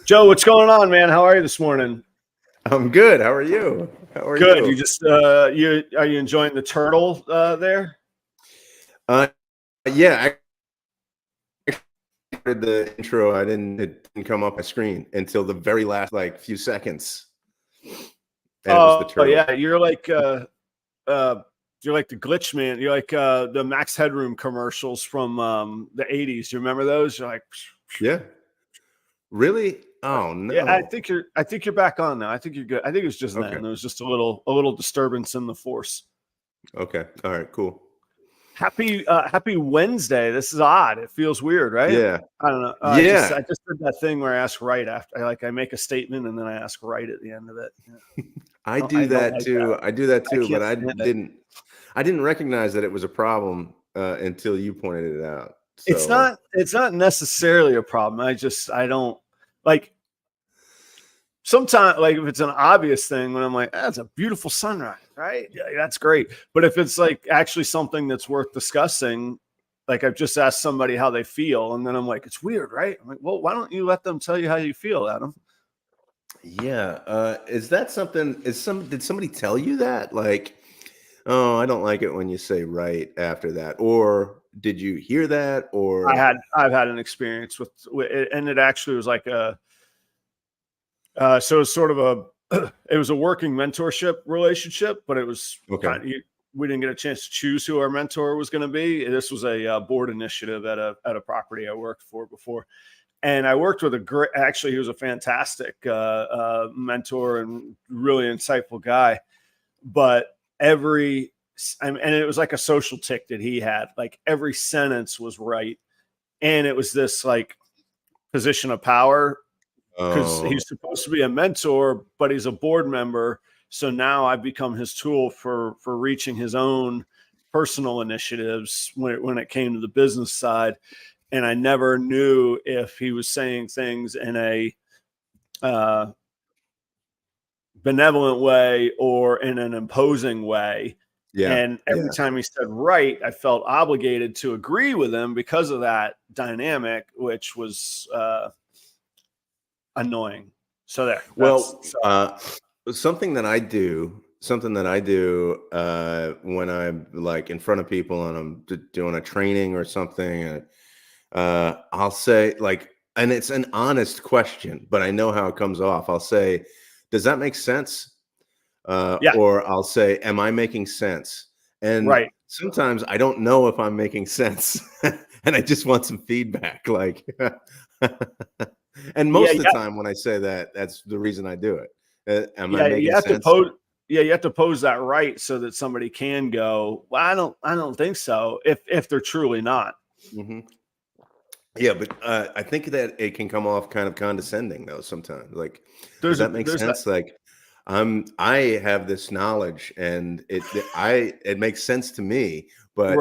Joe, what's going on, man? How are you this morning? I'm good. How are you? How are Good. you? You just are you enjoying the turtle there? Yeah, I started the intro. It didn't come up my screen until the very last few seconds, and it was the turtle. Yeah, you're like the glitch man. You're like the Max Headroom commercials from the 80s. You remember those? You're like, Yeah. Really? Oh no. Yeah, I think you're back on now. I think you're good. I think it was just then. There was just a little disturbance in the force. Okay. All right. Cool. Happy Wednesday. This is odd. It feels weird, right? Yeah. I don't know. Yeah. I just did that thing where I ask right after. I make a statement and then I ask right at the end of it. Yeah. I do that too. I do that too, but I didn't recognize that it was a problem until you pointed it out. So. It's not necessarily a problem. I don't like sometimes, like if it's an obvious thing when I'm like, that's a beautiful sunrise, right? Yeah, that's great. But if it's like actually something that's worth discussing, like I've just asked somebody how they feel, and then I'm like, it's weird, right? I'm like, well, why don't you let them tell you how you feel, Adam? Yeah. Is that something? Did somebody tell you that? Like, oh, I don't like it when you say right after that. Or did you hear that? Or I've had an experience with it, and it actually was like so it's sort of it was a working mentorship relationship, but it was okay. We didn't get a chance to choose who our mentor was going to be. This was a board initiative at a property I worked for before. And I worked with actually, he was a fantastic mentor and really insightful guy. But and it was like a social tick that he had. Like every sentence was right. And it was this like position of power because he's supposed to be a mentor, but he's a board member. So now I've become his tool for reaching his own personal initiatives when it came to the business side. And I never knew if he was saying things in a benevolent way or in an imposing way. Yeah. And every time he said right, I felt obligated to agree with him because of that dynamic, which was annoying. So there. Something that I do when I'm like in front of people and I'm doing a training or something, I'll say like, and it's an honest question, but I know how it comes off. I'll say, does that make sense? Or I'll say, am I making sense? And sometimes I don't know if I'm making sense and I just want some feedback. Like, and most of the time when I say that, that's the reason I do it. Am I making sense? You have to pose that right so that somebody can go, well, I don't think so. If they're truly not. Mm-hmm. Yeah, but I think that it can come off kind of condescending though sometimes. Like, does that make sense? Like, I have this knowledge and it makes sense to me, but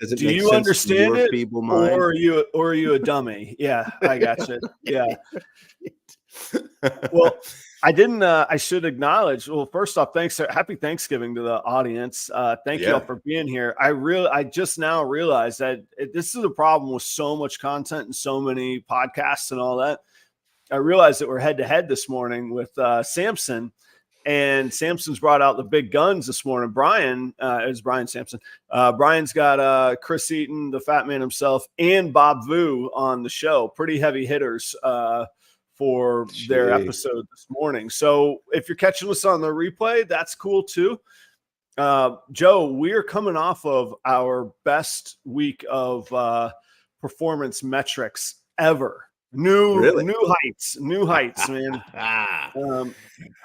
does it do make you sense understand to your it, people mind? or are you a dummy? Yeah, I got you. Yeah. Well, I should acknowledge. Well, first off, happy Thanksgiving to the audience. Thank you all for being here. I just now realized that this is a problem with so much content and so many podcasts and all that. I realized that we're head to head this morning with Samson, and Samson's brought out the big guns this morning. Brian is Brian Sampson. Brian's got Chris Eaton, the fat man himself, and Bob Vu on the show. Pretty heavy hitters for their episode this morning. So if you're catching us on the replay, that's cool too. Joe, we're coming off of our best week of performance metrics ever. New heights, man.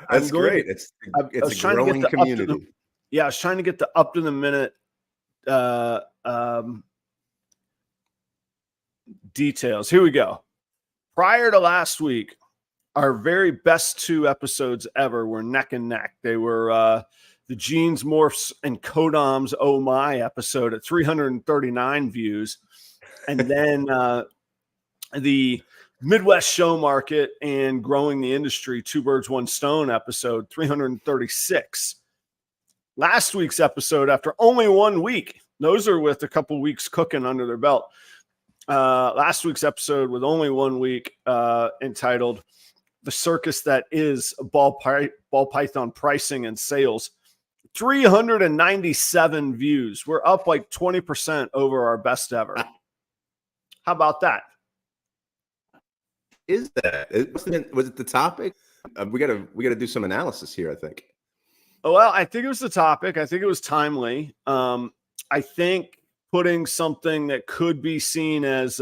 That's great. It's a growing community. I was trying to get the up to the minute details. Here we go. Prior to last week, our very best two episodes ever were neck and neck. They were the Jeans, Morphs, and Kodom's Oh My episode at 339 views. And then the Midwest Show Market and Growing the Industry, Two Birds, One Stone episode, 336. Last week's episode, after only 1 week, those are with a couple weeks cooking under their belt. Last week's episode with only 1 week entitled the circus that is ball python pricing and sales. 397 views. We're up like 20% over our best ever. How about that? Is that? Was it the topic? We gotta do some analysis here, I think. Well, I think it was the topic. I think it was timely. I think putting something that could be seen as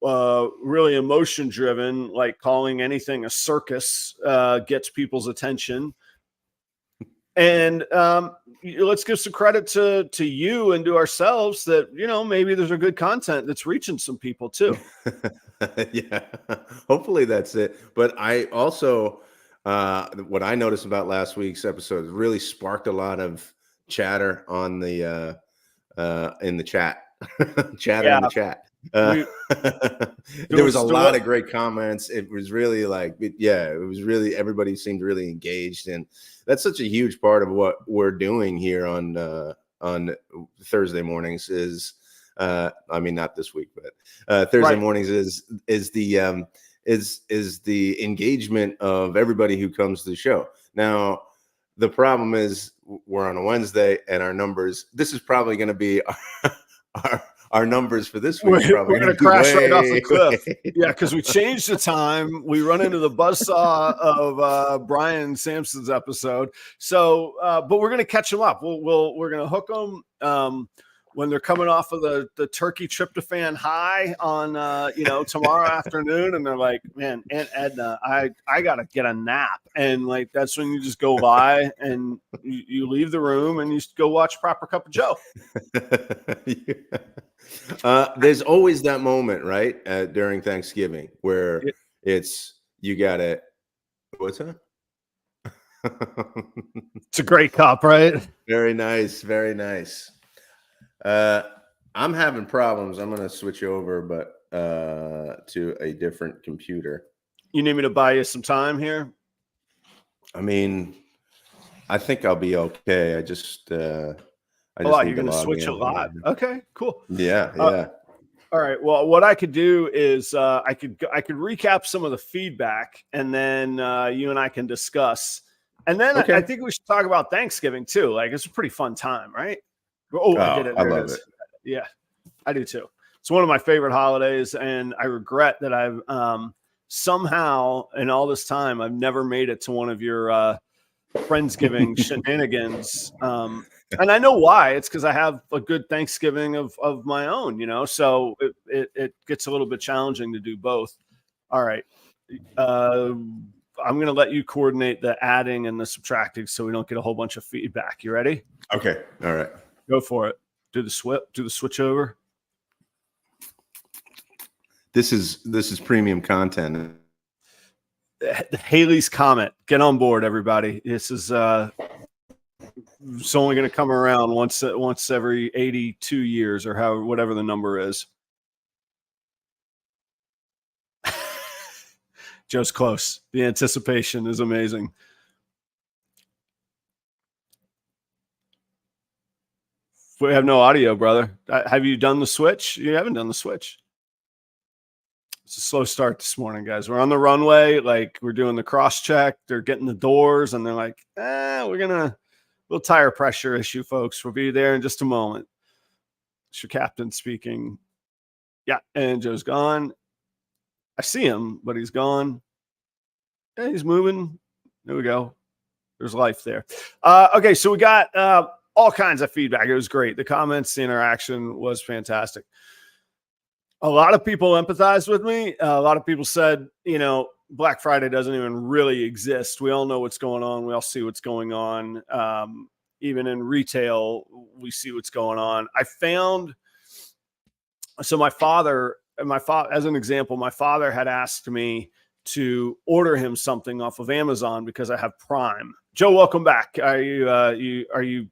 really emotion driven, like calling anything a circus, gets people's attention. And let's give some credit to you and to ourselves that, you know, maybe there's a good content that's reaching some people too. Yeah, hopefully that's it. But I also, what I noticed about last week's episode really sparked a lot of chatter on the in the chat, chatter in the chat. There was a lot of great comments. It was really like, it was really, everybody seemed really engaged, and that's such a huge part of what we're doing here on Thursday mornings is, I mean, not this week, but Thursday mornings is the engagement of everybody who comes to the show. Now, the problem is we're on a Wednesday and our numbers, this is probably going to be our numbers for this week. We're going to crash right off the cliff. Yeah, because we changed the time. We run into the buzzsaw of Brian Sampson's episode. So, but we're going to catch them up. We're going to hook them when they're coming off of the turkey tryptophan high on tomorrow afternoon, and they're like, man, Aunt Edna, I gotta get a nap. And like that's when you just go by and you leave the room and you go watch Proper Cup of Joe. There's always that moment, right, during Thanksgiving where it's you gotta, what's that? It's a great cup, right? Very nice, very nice. I'm having problems. I'm going to switch over, but to a different computer. You need me to buy you some time here? I mean, I think I'll be okay. I just you're going to switch a lot. Okay, cool. Yeah. All right. Well, what I could do is I could recap some of the feedback, and then you and I can discuss. And then I think we should talk about Thanksgiving too. Like it's a pretty fun time, right? Oh, I did it. I love it. Yeah, I do too. It's one of my favorite holidays, and I regret that I've somehow in all this time I've never made it to one of your Friendsgiving shenanigans. And I know why. It's because I have a good Thanksgiving of my own, so it gets a little bit challenging to do both. All right. I'm going to let you coordinate the adding and the subtracting so we don't get a whole bunch of feedback. You ready? Okay. All right. Go for it. Do the switch over. This is premium content. Haley's Comet. Get on board, everybody. This is it's only going to come around once every 82 years or whatever the number is. Joe's close. The anticipation is amazing. We have no audio, brother. Have you done the switch? You haven't done the switch. It's a slow start this morning, guys. We're on the runway. Like we're doing the cross check. They're getting the doors and they're like, little tire pressure issue, folks. We'll be there in just a moment. It's your captain speaking. Yeah. And Joe's gone. I see him, but he's gone. Yeah, he's moving. There we go. There's life there. Okay. So we got, all kinds of feedback. It was great. The comments, the interaction was fantastic. A lot of people empathized with me. A lot of people said, Black Friday doesn't even really exist. We all know what's going on. We all see what's going on. Even in retail, we see what's going on. I found, so my father, as an example, my father had asked me to order him something off of Amazon because I have Prime. Joe, welcome back. Are you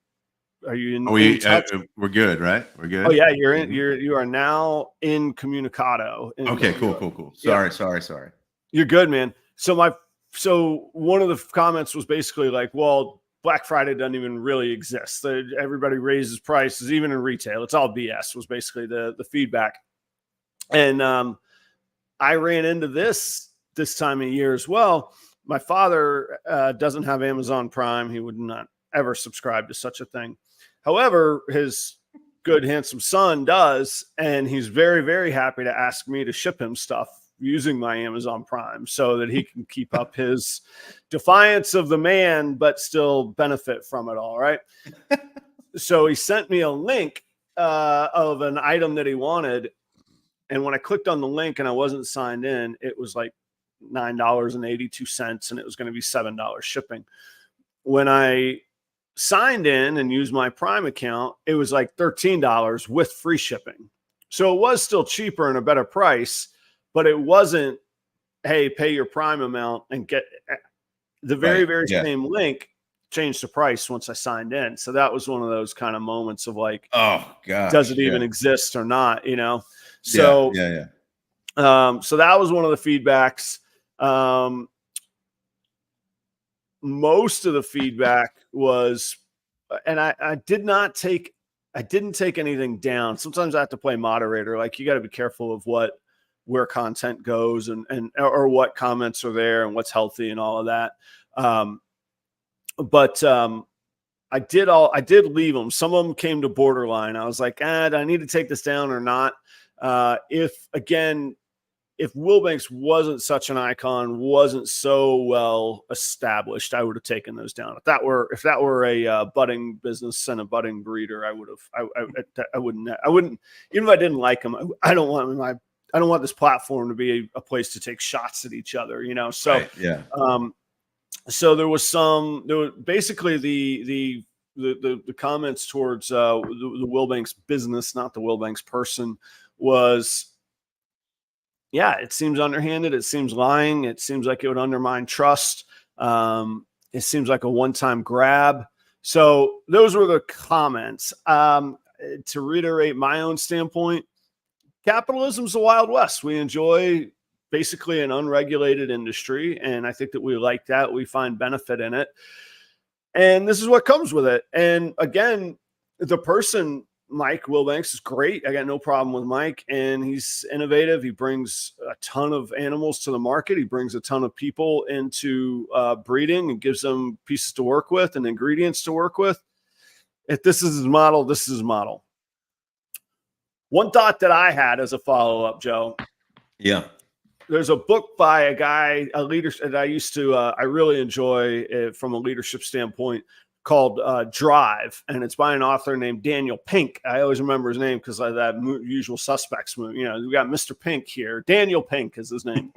in? We're good, right? We're good. Oh yeah, you are now incommunicado. Okay, cool. Sorry. You're good, man. So one of the comments was basically like, well, Black Friday doesn't even really exist. Everybody raises prices, even in retail. It's all BS was basically the feedback. And I ran into this this time of year as well. My father doesn't have Amazon Prime. He would not ever subscribe to such a thing. However, his good, handsome son does, and he's very, very happy to ask me to ship him stuff using my Amazon Prime so that he can keep up his defiance of the man, but still benefit from it all, right? So he sent me a link of an item that he wanted. And when I clicked on the link and I wasn't signed in, it was like $9.82, and it was going to be $7 shipping. When I signed in and used my Prime account, it was like $13 with free shipping. So it was still cheaper and a better price, but it wasn't, hey, pay your Prime amount and get the very same link changed the price once I signed in. So that was one of those kind of moments of like, oh gosh, does it even exist or not? You know? So, so that was one of the feedbacks. Most of the feedback was, and I didn't take anything down. Sometimes I have to play moderator. Like, you got to be careful of where content goes or what comments are there and what's healthy and all of that. But I did leave them. Some of them came to borderline. I was like, do I need to take this down or not? If Wilbanks wasn't such an icon, wasn't so well established, I would have taken those down. If that were a budding business and a budding breeder, I wouldn't, even if I didn't like him, I don't want this platform to be a place to take shots at each other, you know? So, so there was basically the comments towards the Wilbanks business, not the Wilbanks person, was, yeah, it seems underhanded. It seems lying. It seems like it would undermine trust. It seems like a one-time grab. So those were the comments. To reiterate my own standpoint, capitalism's the Wild West. We enjoy basically an unregulated industry, and I think that we like that. We find benefit in it. And this is what comes with it. And again, the person, Mike Wilbanks, is great. I got no problem with Mike, and he's innovative. He brings a ton of animals to the market. He brings a ton of people into breeding and gives them pieces to work with and ingredients to work with. If this is his model, this is his model. One thought that I had as a follow-up, Joe. Yeah. There's a book by a guy, a leader that I used to, I really enjoy from a leadership standpoint, called Drive, and it's by an author named Daniel Pink. I always remember his name because of that Usual Suspects movie. You know, we got Mr. Pink here. Daniel Pink is his name.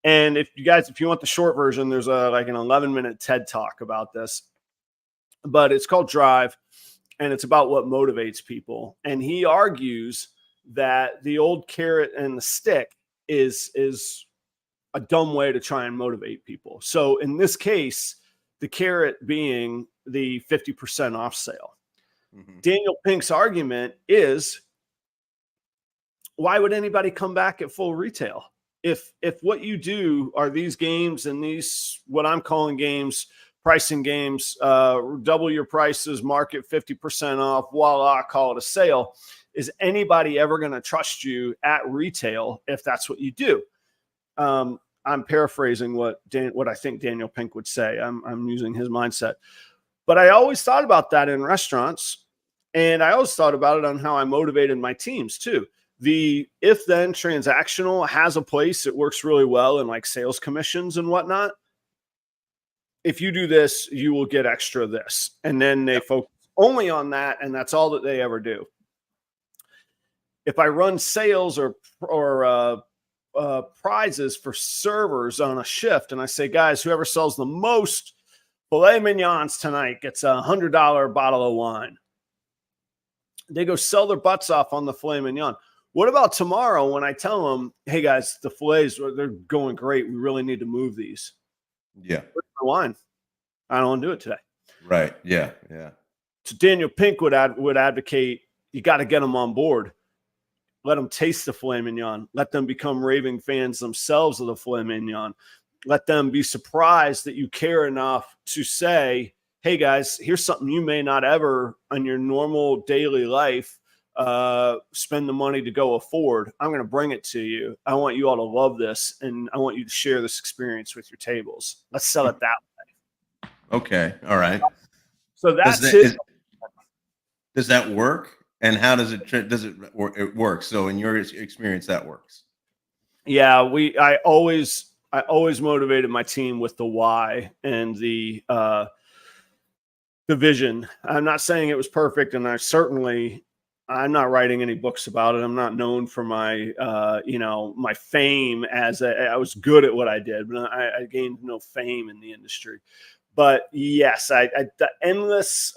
And if you want the short version, there's like an 11-minute TED talk about this. But it's called Drive, and it's about what motivates people. And he argues that the old carrot and the stick is a dumb way to try and motivate people. So in this case, the carrot being the 50% off sale. Mm-hmm. Daniel Pink's argument is, why would anybody come back at full retail? If what you do are these games and these, what I'm calling games, pricing games, double your prices, market 50% off, voila, call it a sale. Is anybody ever going to trust you at retail if that's what you do? I'm paraphrasing what I think Daniel Pink would say. I'm using his mindset. But I always thought about that in restaurants, and I always thought about it on how I motivated my teams too. The if-then transactional has a place. It works really well in like sales commissions and whatnot. If you do this, you will get extra this. And then they focus only on that, and that's all that they ever do. If I run sales or prizes for servers on a shift, and I say, guys, whoever sells the most filet mignons tonight gets $100 bottle of wine. They go sell their butts off on the filet mignon. What about tomorrow when I tell them, hey guys, the fillets, they're going great. We really need to move these. Yeah. Where's my wine? I don't want to do it today. Right. Yeah. Yeah. So Daniel Pink would advocate, you got to get them on board. Let them taste the filet mignon. Let them become raving fans themselves of the filet mignon. Let them be surprised that you care enough to say, hey guys, here's something you may not ever in your normal daily life spend the money to go afford. I'm going to bring it to you. I want you all to love this, and I want you to share this experience with your tables. Let's sell it that way. Okay. All right. So that's it. Does that work? And how does it work? So in your experience, that works. Yeah, I always motivated my team with the why and the vision. I'm not saying it was perfect, and I'm not writing any books about it. I'm not known for my my fame as I was good at what I did, but I gained no fame in the industry. But yes, the endless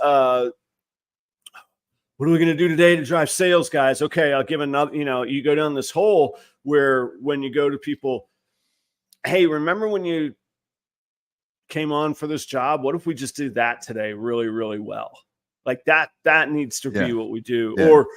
what are we going to do today to drive sales, guys? Okay, I'll give another, you go down this hole where when you go to people, hey, remember when you came on for this job? What if we just do that today really, really well? Like that needs to be what we do. Yeah. Or,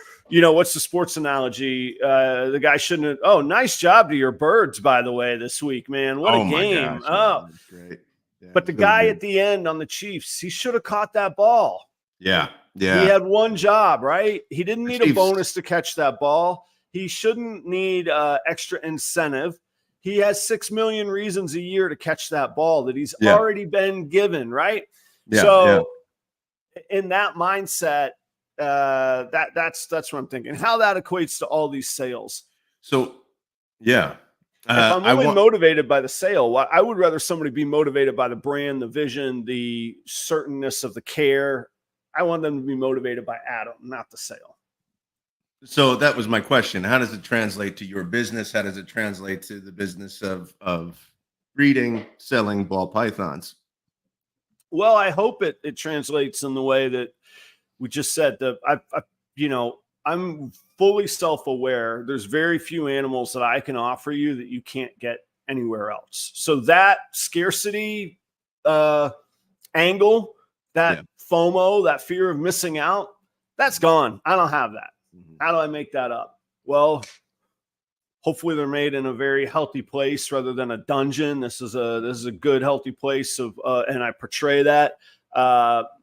what's the sports analogy? The guy shouldn't have, oh, nice job to your birds, by the way, this week, man. What a game. Gosh, that's great. Yeah, but the guy at the end on the Chiefs, he should have caught that ball. Yeah. Yeah. He had one job, right? He didn't need a bonus to catch that ball. He shouldn't need extra incentive. He has 6 million reasons a year to catch that ball that he's already been given, right? Yeah, so in that mindset, that's what I'm thinking. How that equates to all these sales. So, yeah. If I'm only motivated by the sale, I would rather somebody be motivated by the brand, the vision, the certainness of the care. I want them to be motivated by Adam, not the sale. So that was my question. How does it translate to your business? How does it translate to the business of breeding, selling ball pythons? Well, I hope it translates in the way that we just said. I'm fully self-aware. There's very few animals that I can offer you that you can't get anywhere else. So that scarcity angle, that FOMO, that fear of missing out, that's gone. I don't have that. How do I make that up? Well, hopefully they're made in a very healthy place rather than a dungeon. This is a good, healthy place and I portray that.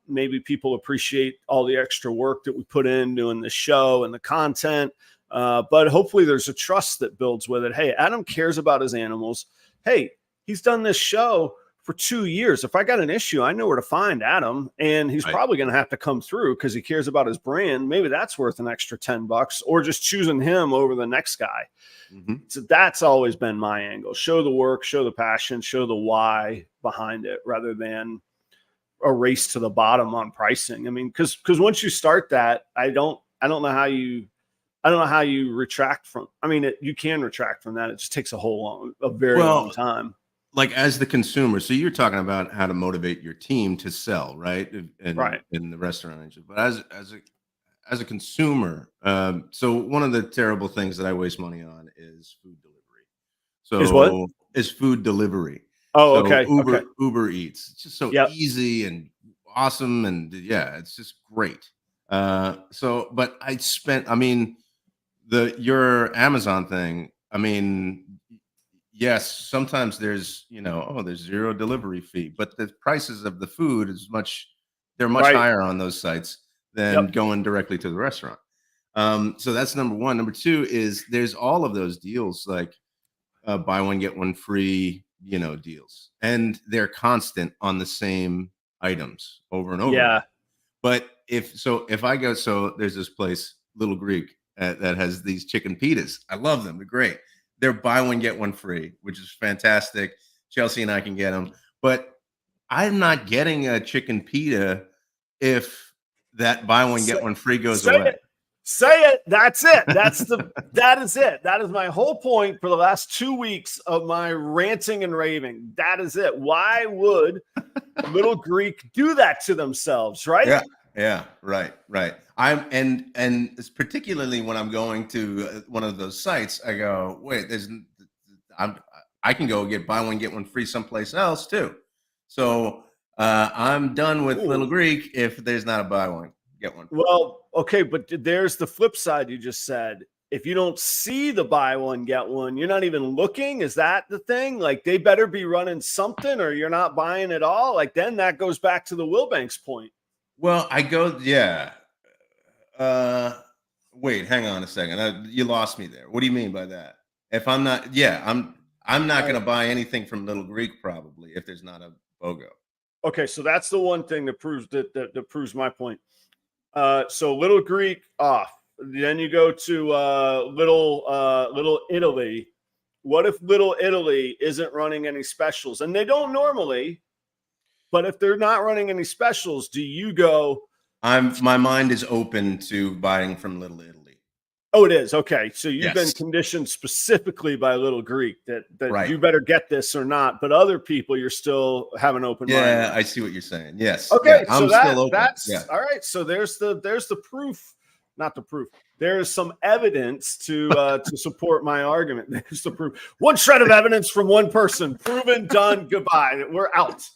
Maybe people appreciate all the extra work that we put in doing the show and the content. But hopefully there's a trust that builds with it. Hey, Adam cares about his animals. Hey, he's done this show for 2 years. If I got an issue, I know where to find Adam, and he's probably going to have to come through because he cares about his brand. Maybe that's worth an extra $10, or just choosing him over the next guy. Mm-hmm. So that's always been my angle. Show the work, show the passion, show the why behind it, rather than a race to the bottom on pricing. I mean, because once you start that, I don't know how you retract from. I mean, you can retract from that. It just takes a very long time. Like as the consumer, so you're talking about how to motivate your team to sell, right? In the restaurant industry. But as a consumer, so one of the terrible things that I waste money on is food delivery. So is food delivery. Oh, so okay. Uber Eats. It's just so easy and awesome, and it's just great. But your Amazon thing, yes, sometimes there's, there's zero delivery fee, but the prices of the food they're much higher on those sites than going directly to the restaurant. So that's number one. Number two is there's all of those deals, like buy one, get one free, deals. And they're constant on the same items over and over. Yeah. But if I go, there's this place, Little Greek, that has these chicken pitas. I love them. They're great. They're buy one, get one free, which is fantastic. Chelsea and I can get them. But I'm not getting a chicken pita if that buy one, get one free goes away. Say it. That's it. That is it. That is my whole point for the last 2 weeks of my ranting and raving. That is it. Why would Little Greek do that to themselves, right? Yeah, right. And it's particularly when I'm going to one of those sites, I go, wait, I can go buy one, get one free someplace else too. So I'm done with Little Greek if there's not a buy one, get one. Well, okay, but there's the flip side you just said. If you don't see the buy one, get one, you're not even looking. Is that the thing? Like they better be running something or you're not buying at all. Like then that goes back to the Wilbanks point. Well, I go, wait, hang on a second. You lost me there. What do you mean by that? If I'm not, I'm not going to buy anything from Little Greek probably if there's not a BOGO. Okay, so that's the one thing that proves that proves my point. So Little Greek off. Then you go to Little Italy. What if Little Italy isn't running any specials? And they don't normally, but if they're not running any specials, do you go? My mind is open to buying from Little Italy. Oh, it is. Okay. So you've been Yes. conditioned specifically by Little Greek that Right. you better get this or not. But other people, you're still have an open mind. Yeah, I see what you're saying. Yes. Okay. Yeah, I'm so still open. That's all right. So there's the proof, not the proof. There is some evidence to support my argument. There's the proof. One shred of evidence from one person. Proven, done, goodbye. We're out.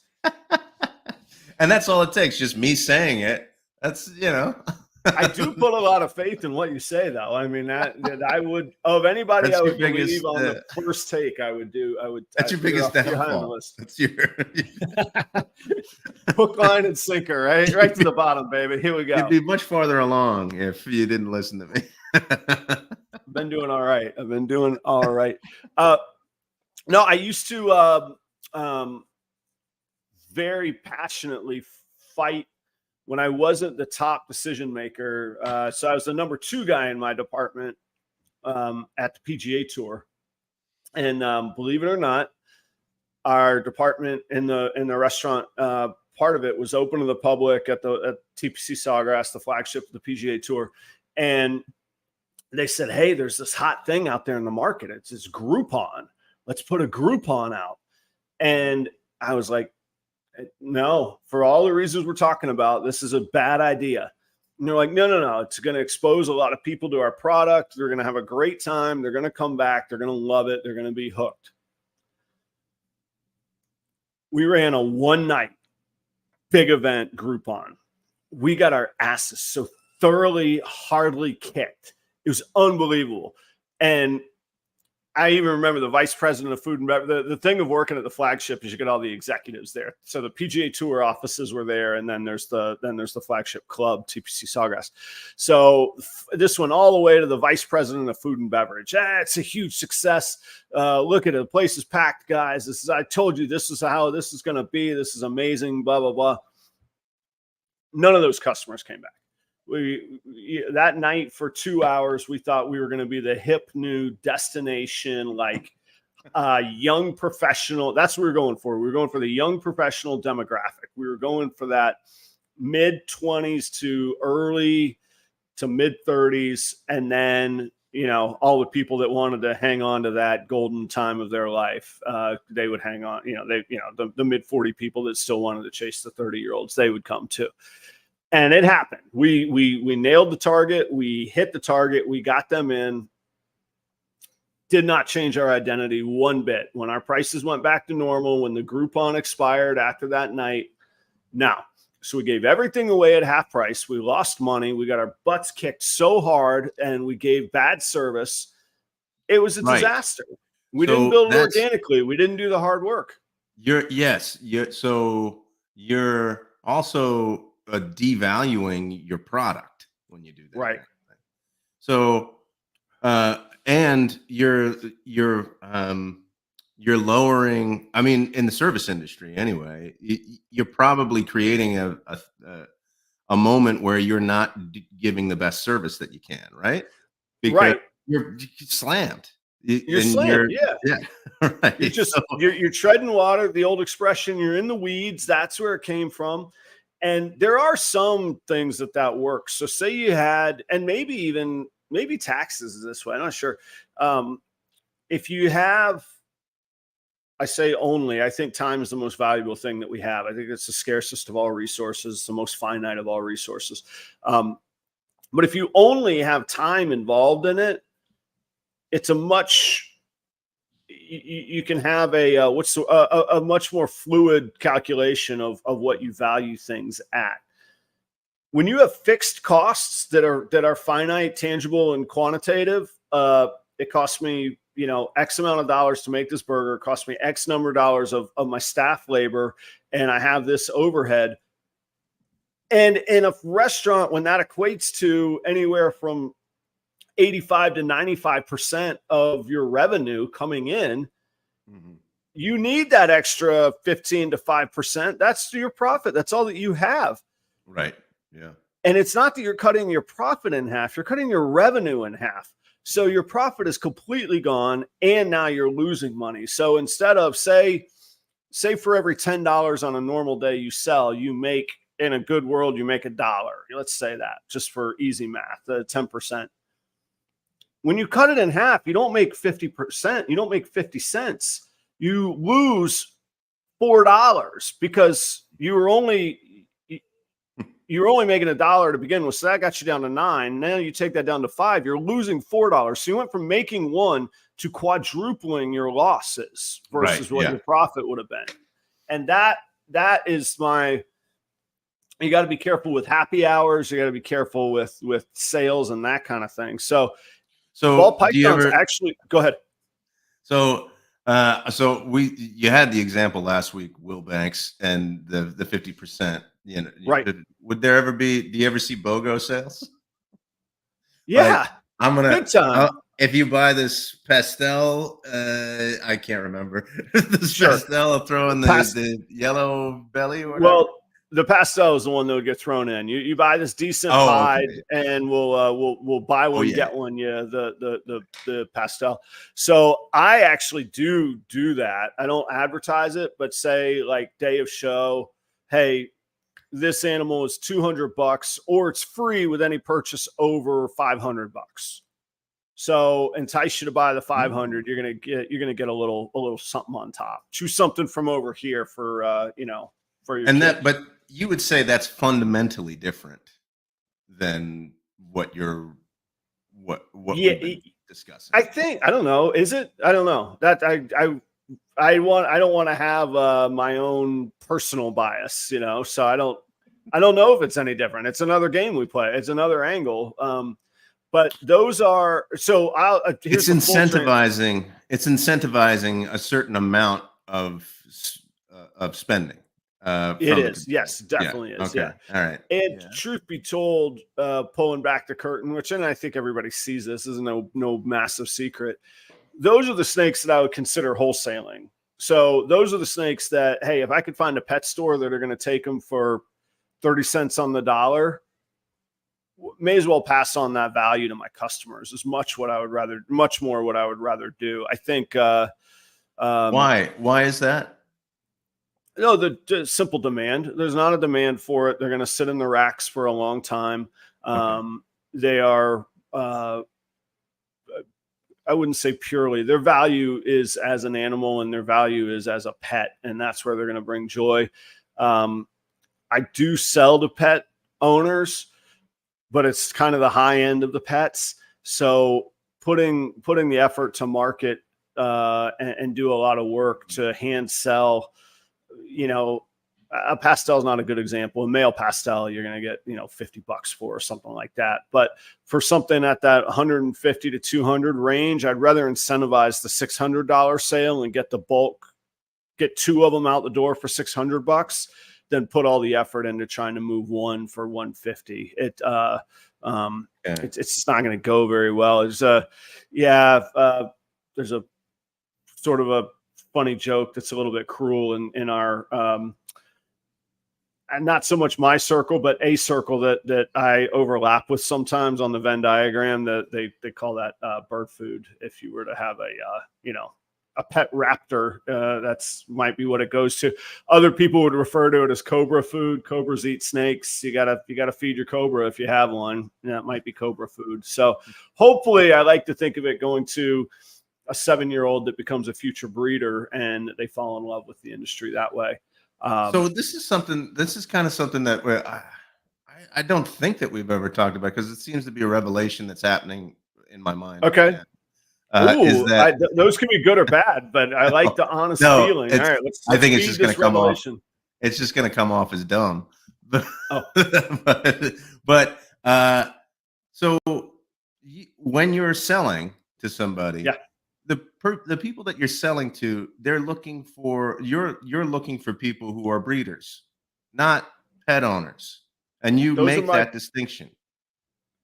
And that's all it takes. Just me saying it. That's, I do put a lot of faith in what you say, though. I mean, that I would, of anybody I would believe on the first take, I would. That's your biggest downfall. That's your hook, line, and sinker, right? Right to the bottom, baby. Here we go. You'd be much farther along if you didn't listen to me. I've been doing all right. No, I used to very passionately fight when I wasn't the top decision maker. So I was the number 2 guy in my department at the PGA Tour. And believe it or not, our department in the restaurant part of it was open to the public at TPC Sawgrass, the flagship of the PGA Tour. And they said, hey, there's this hot thing out there in the market. It's this Groupon. Let's put a Groupon out. And I was like, no, for all the reasons we're talking about, this is a bad idea. And they're like, no. It's going to expose a lot of people to our product. They're going to have a great time. They're going to come back. They're going to love it. They're going to be hooked. We ran a one-night big event Groupon. We got our asses so thoroughly, hardly kicked. It was unbelievable. And I even remember the vice president of food and beverage. The thing of working at the flagship is you get all the executives there. So the PGA Tour offices were there, and then there's the flagship club, TPC Sawgrass. So this went all the way to the vice president of food and beverage. It's a huge success. Look at it, the place is packed, guys. I told you this is how this is going to be. This is amazing. Blah blah blah. None of those customers came back. That night for 2 hours, we thought we were going to be the hip new destination, like young professional. That's what we were going for. We were going for the young professional demographic. We were going for that mid-20s to early to mid-30s. And then, all the people that wanted to hang on to that golden time of their life, they would hang on. The mid-40 people that still wanted to chase the 30-year-olds, they would come too. And it happened. We nailed the target. We hit the target. We got them in. Did not change our identity one bit. When our prices went back to normal, when the Groupon expired after that night, now. So we gave everything away at half price. We lost money. We got our butts kicked so hard, and we gave bad service. It was a disaster. We didn't build it organically. We didn't do the hard work. You're also devaluing your product when you do that, right? So, and you're lowering. I mean, in the service industry, anyway, you're probably creating a moment where you're not giving the best service that you can, right? Because you're slammed. You're slammed, yeah. Right. You're treading water. The old expression, you're in the weeds. That's where it came from. And there are some things that works. So say you had, and maybe taxes is this way, I'm not sure. If you have, I think time is the most valuable thing that we have. I think it's the scarcest of all resources, the most finite of all resources. But if you only have time involved in it, it's a much, you can have a much more fluid calculation of what you value things at. When you have fixed costs that are finite, tangible, and quantitative, it costs me, X amount of dollars to make this burger. It costs me X number of dollars of my staff labor, and I have this overhead. And in a restaurant, when that equates to anywhere from 85 to 95% of your revenue coming in, you need that extra 15 to 5%. That's your profit. That's all that you have. Right. Yeah. And it's not that you're cutting your profit in half, you're cutting your revenue in half. So your profit is completely gone, and now you're losing money. So instead of say for every $10 on a normal day you sell, you make, in a good world, you make $1. Let's say that, just for easy math, 10%. When you cut it in half, you don't make 50%. You don't make 50 cents. You lose $4 because you were only making $1 to begin with. So that got you down to 9. Now you take that down to 5. You're losing $4. So you went from making 1 to quadrupling your losses versus what your profit would have been. And that is you got to be careful with happy hours. You got to be careful with sales and that kind of thing. So ball pythons actually, go ahead. So you had the example last week, Will Banks and the 50%. You know, right? Would there ever be? Do you ever see BOGO sales? Yeah, like, I'm gonna. Good time. If you buy this pastel, I can't remember this pastel. I'll throw in the yellow belly. Or whatever. Well, the pastel is the one that would get thrown in. You buy this decent hide, and we'll buy one, get one. Yeah, the pastel. So I actually do that. I don't advertise it, but say like day of show, hey, this animal is $200, or it's free with any purchase over $500. So entice you to buy the 500. You're gonna get a little something on top. Choose something from over here for for your kid. But you would say that's fundamentally different than what we've been discussing. I don't know. Is it? I don't know. That I don't want to have my own personal bias, so I don't know if it's any different. It's another game we play. It's another angle. But those are so. It's incentivizing. It's incentivizing a certain amount of spending. It is. Yes, definitely is. Okay. Yeah. All right. And truth be told, pulling back the curtain, and I think everybody sees this, is no massive secret. Those are the snakes that I would consider wholesaling. So those are the snakes that, hey, if I could find a pet store that are going to take them for 30 cents on the dollar, may as well pass on that value to my customers. Is much more what I would rather do. I think. Why is that? No, the simple demand. There's not a demand for it. They're going to sit in the racks for a long time. They are, I wouldn't say purely. Their value is as an animal, and their value is as a pet, and that's where they're going to bring joy. I do sell to pet owners, but it's kind of the high end of the pets. So putting the effort to market and do a lot of work to hand sell. A pastel is not a good example. A male pastel, you're going to get, $50 for, or something like that. But for something at that 150 to 200 range, I'd rather incentivize the $600 sale and get the bulk, get 2 of them out the door for $600 than put all the effort into trying to move one for 150. It's just not going to go very well. There's a sort of a funny joke that's a little bit cruel in our and not so much my circle, but a circle that I overlap with sometimes on the Venn diagram, that they call that bird food. If you were to have a pet raptor, that's might be what it goes to. Other people would refer to it as cobra food. Cobras eat snakes. You gotta feed your cobra if you have one. That might be cobra food. So hopefully, I like to think of it going to a 7-year-old that becomes a future breeder, and they fall in love with the industry that way. So this is kind of something that I don't think that we've ever talked about, because it seems to be a revelation that's happening in my mind. Okay. Those can be good or bad, but I like the honest feeling. All right, let's I think it's just going to come off. revelation. It's just going to come off as dumb. Oh. but so when you're selling to somebody, the people that you're selling to, you're looking for people who are breeders, not pet owners, and you make that distinction.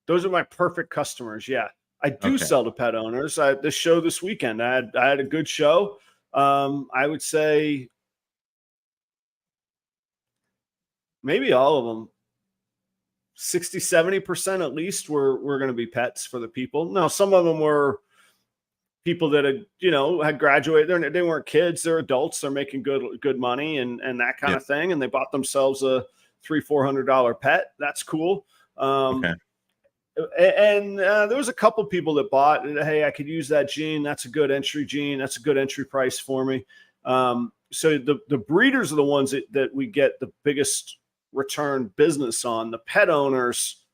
Those are my perfect customers. Yeah, I do Okay. sell to pet owners. The show this weekend, I had a good show. I would say maybe all of them, 60-70% at least were going to be pets for the people. Now, some of them were people that had graduated. They weren't kids, they're adults, they're making good money and that kind of thing, and they bought themselves a $300-400 pet. That's cool. Okay. And there was a couple people that bought, hey, I could use that gene, that's a good entry gene, that's a good entry price for me. So the breeders are the ones that we get the biggest return business on. The pet owners,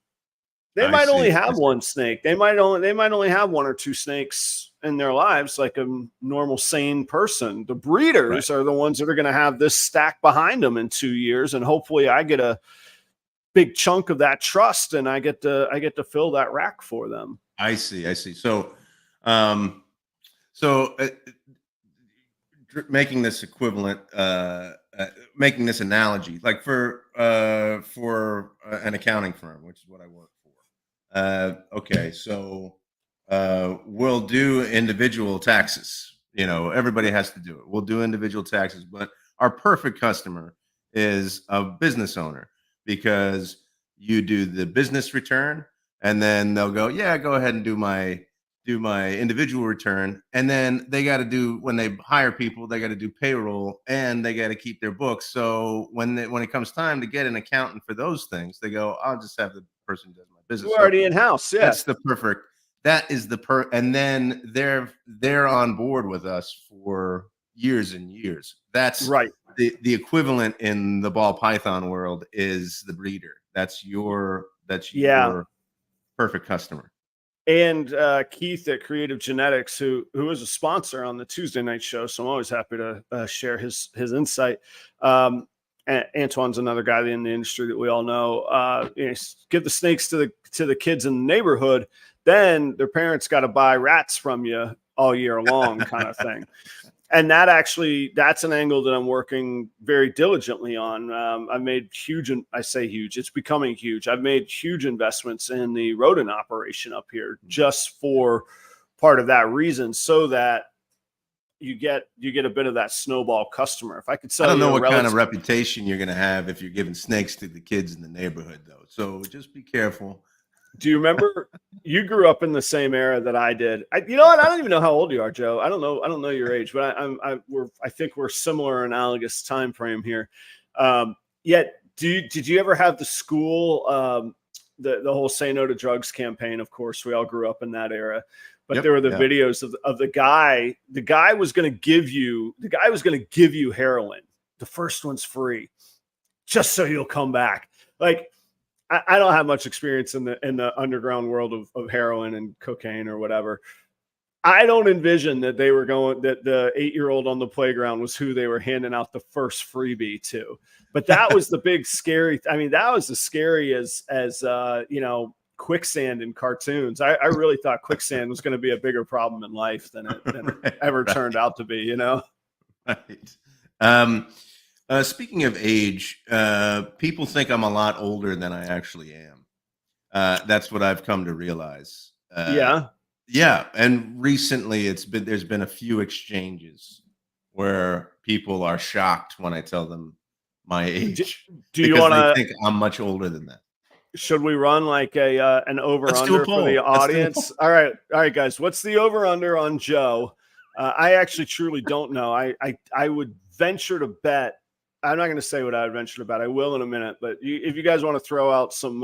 they might only have one snake. They might only have one or two snakes in their lives, like a normal sane person. The breeders are the ones that are going to have this stack behind them in 2 years, and hopefully I get a big chunk of that trust, and I get to fill that rack for them. I see. So, making this equivalent, making this analogy, like for an accounting firm, which is what I work for. Okay, so we'll do individual taxes. Everybody has to do it. We'll do individual taxes, but our perfect customer is a business owner, because you do the business return, and then they'll go, yeah, go ahead and do my individual return. And then they got to do, when they hire people, they got to do payroll, and they got to keep their books. So when it comes time to get an accountant for those things, they go, I'll just have the person who does my business. We're already in house. Yeah, that's the perfect. That is and then they're on board with us for years and years. That's right. The equivalent in the ball python world is the breeder. That's your perfect customer. And Keith at Creative Genetics, who is a sponsor on the Tuesday night show, so I'm always happy to share his insight. Antoine's another guy in the industry that we all know. Give the snakes to the kids in the neighborhood, then their parents got to buy rats from you all year long, kind of thing. And that's an angle that I'm working very diligently on. I've made huge, and I say huge, it's becoming huge. I've made huge investments in the rodent operation up here just for part of that reason, so that you get a bit of that snowball customer. If I could sell, I don't know what kind of reputation you're going to have if you're giving snakes to the kids in the neighborhood, though. So just be careful. Do you remember you grew up in the same era that I did? You know what? I don't even know how old you are, Joe. I don't know your age, but I think we're similar, analogous time frame here. Yet, did you ever have the school, the whole Say No to Drugs campaign? Of course, we all grew up in that era. But there were the videos of the guy. The guy was going to give you heroin. The first one's free, just so you'll come back. Like, I don't have much experience in the underground world of heroin and cocaine or whatever. I don't envision that the 8-year-old on the playground was who they were handing out the first freebie to. But that was the big scary. I mean, that was as scary as quicksand in cartoons. I really thought quicksand was going to be a bigger problem in life than it ever turned out to be. Right. Speaking of age, people think I'm a lot older than I actually am. That's what I've come to realize. Yeah. And recently there's been a few exchanges where people are shocked when I tell them my age. Do you want to think I'm much older than that? Should we run like an over under for the audience? All right, guys. What's the over under on Joe? I actually truly don't know. I would venture to bet. I'm not going to say what I would venture to bet. I will in a minute. But if you guys want to throw out some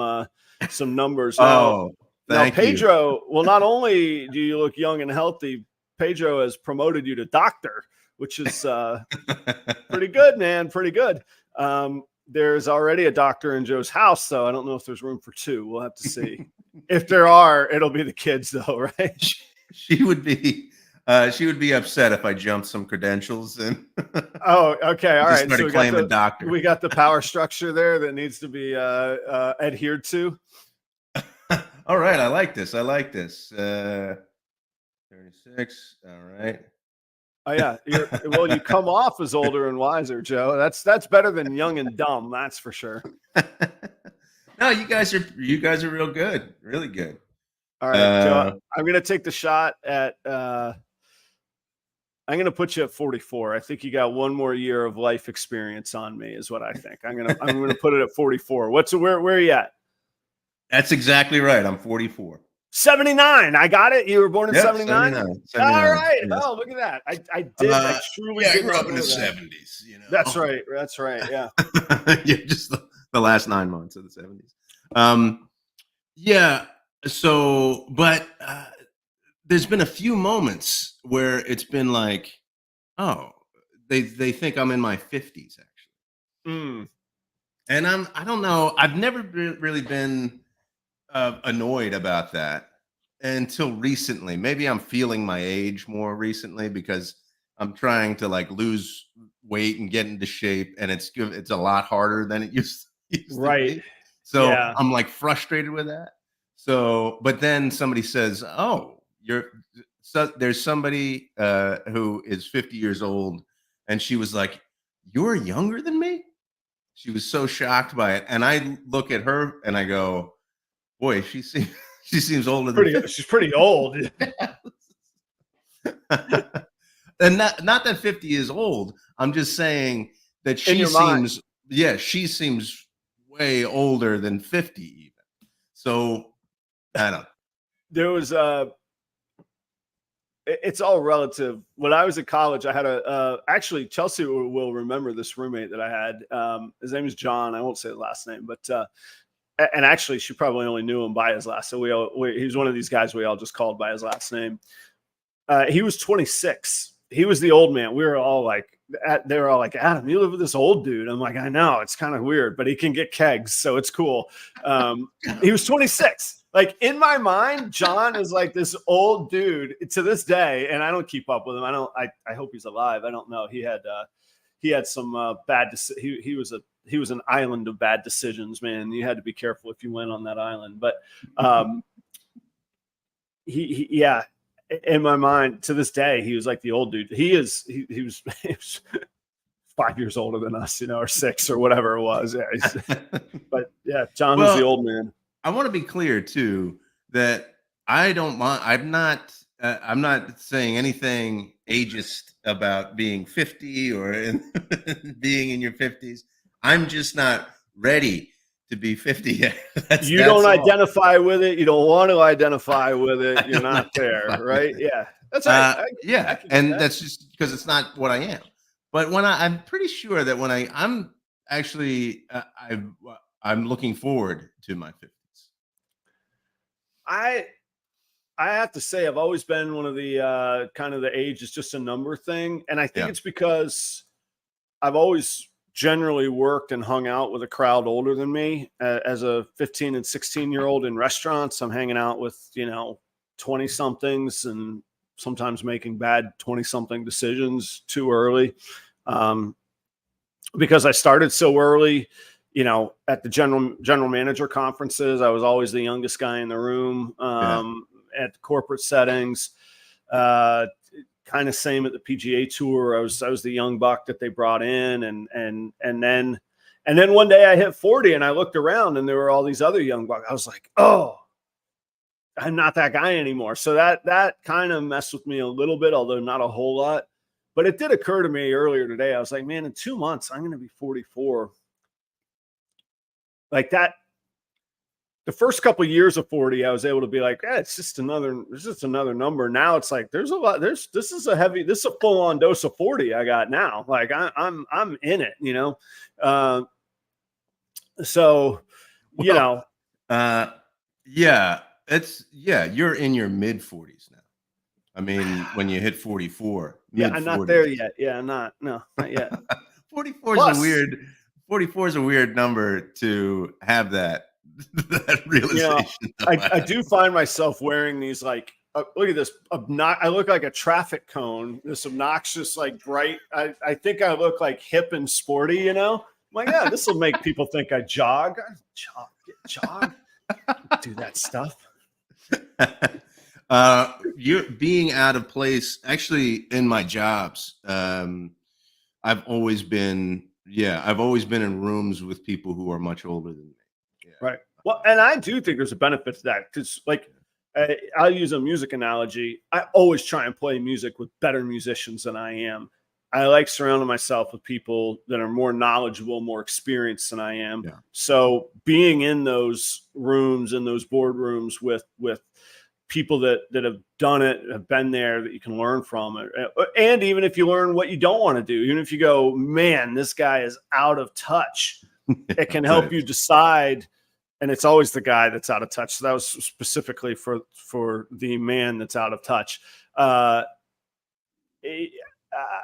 numbers, now Pedro. Well, not only do you look young and healthy, Pedro has promoted you to doctor, which is pretty good, man. Pretty good. There's already a doctor in Joe's house, so I don't know if there's room for two. We'll have to see. If there are, it'll be the kids, though, right? She would be upset if I jumped some credentials and. Oh, okay, all right. So doctor. We got the power structure there that needs to be adhered to. All right, I like this. 36. All right. Oh yeah, you come off as older and wiser, Joe. That's better than young and dumb. That's for sure. No, you guys are real good, really good. All right, Joe, I'm going to take the shot at, I'm going to put you at 44. I think you got one more year of life experience on me is what I think. I'm going to put it at 44. Where are you at? That's exactly right. I'm 44. 79. I got it. You were born in 79? 79. All right. Yes. Oh, look at that. I truly I did grew not up in know the that. 70s, you know. That's right. That's right. Yeah. Yeah, just the last 9 months of the 70s. Yeah. So, but there's been a few moments where it's been like, oh, they think I'm in my 50s actually. Mm. And I don't know. I've never really been annoyed about that until recently. Maybe I'm feeling my age more recently because I'm trying to like lose weight and get into shape, and it's a lot harder than it used to Right. be. So Yeah. I'm like frustrated with that. So, but then somebody says, "Oh, there's somebody who is 50 years old," and she was like, "You're younger than me." She was so shocked by it, and I look at her and I go, "Boy, she seems older than 50." She's pretty old." And not that 50 is old. I'm just saying that In your mind. she seems way older than 50 even. So I don't know. There was it's all relative. When I was at college, I had actually Chelsea will remember this roommate that I had. His name is John. I won't say the last name, but and actually she probably only knew him by his last. So he was one of these guys we all just called by his last name. He was 26. He was the old man. We were all like, they were all like, "Adam, you live with this old dude." I'm like, "I know, it's kind of weird, but he can get kegs, so it's cool." He was 26. Like in my mind, John is like this old dude to this day, and I don't keep up with him. I hope he's alive. I don't know. He had some bad. He was an island of bad decisions, man. You had to be careful if you went on that island. But yeah. In my mind, to this day, he was like the old dude. He was 5 years older than us, or 6 or whatever it was. Yeah, but yeah, John was the old man. I want to be clear too that I don't mind. I'm not saying anything ageist about being 50 or being in your 50s. I'm just not ready to be 50 yet. You don't identify with it. You don't want to identify with it. You're not there, right? Yeah, that's right. Yeah, and that's just because it's not what I am. But when I'm pretty sure that when I'm actually I'm looking forward to my 50s. I have to say I've always been one of the kind of the age is just a number thing, and I think it's because I've always generally worked and hung out with a crowd older than me. As a 15 and 16-year-old in restaurants, I'm hanging out with 20 somethings and sometimes making bad 20 something decisions too early, because I started so early. At the general manager conferences, I was always the youngest guy in the room. At the corporate settings, kind of same at the PGA Tour. I was the young buck that they brought in, and then one day I hit 40 and I looked around and there were all these other young bucks. I was like, oh, I'm not that guy anymore. So that kind of messed with me a little bit, although not a whole lot. But it did occur to me earlier today. I was like, man, in 2 months I'm going to be 44. Like that, the first couple of years of 40, I was able to be like, it's just another number. Now it's like, there's a lot, this is a full on dose of 40 I got now. Like I'm in it, so, you're in your mid 40s now. I mean, when you hit 44, I'm not there yet. Yeah, not yet. 44 is a weird number to have that realization. I do find myself wearing these look at this. I look like a traffic cone. This obnoxious, like bright. I think I look like hip and sporty. I'm like, yeah, this will make people think I jog. Jog. Do that stuff. You're being out of place. Actually, in my jobs, I've always been in rooms with people who are much older than me. Yeah. Right. Well, and I do think there's a benefit to that because, like, I'll use a music analogy. I always try and play music with better musicians than I am. I like surrounding myself with people that are more knowledgeable, more experienced than I am. Yeah. So being in those rooms, in those boardrooms with people that have done it, have been there, that you can learn from it. And even if you learn what you don't want to do, even if you go, man, this guy is out of touch, it can help you decide. And it's always the guy that's out of touch. So that was specifically for the man that's out of touch.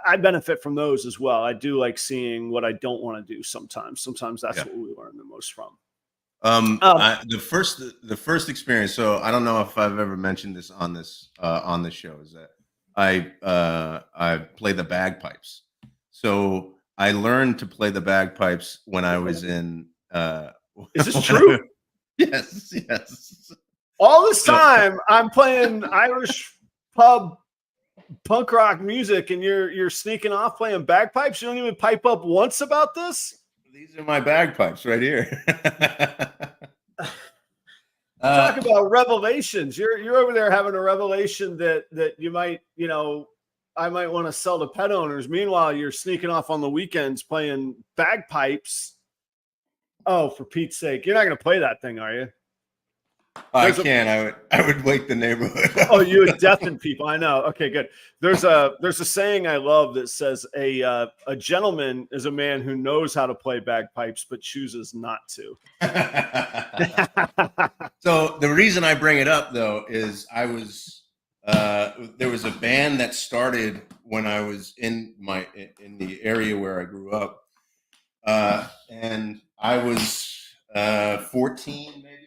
I benefit from those as well. I do like seeing what I don't want to do sometimes. Sometimes that's what we learn the most from. The first experience. So I don't know if I've ever mentioned this on the show, is that I play the bagpipes. So I learned to play the bagpipes when I was in. Is this true? Yes. All this time I'm playing Irish pub punk rock music, and you're sneaking off playing bagpipes. You don't even pipe up once about this. These are my bagpipes right here. Talk about revelations. You're over there having a revelation that you might, I might want to sell to pet owners. Meanwhile, you're sneaking off on the weekends playing bagpipes. Oh, for Pete's sake. You're not going to play that thing, are you? I can. I would wake the neighborhood up. Oh, you would deafen people. I know. Okay, good. There's a saying I love that says a gentleman is a man who knows how to play bagpipes but chooses not to. So the reason I bring it up though is there was a band that started when I was in the area where I grew up, and I was 14 maybe.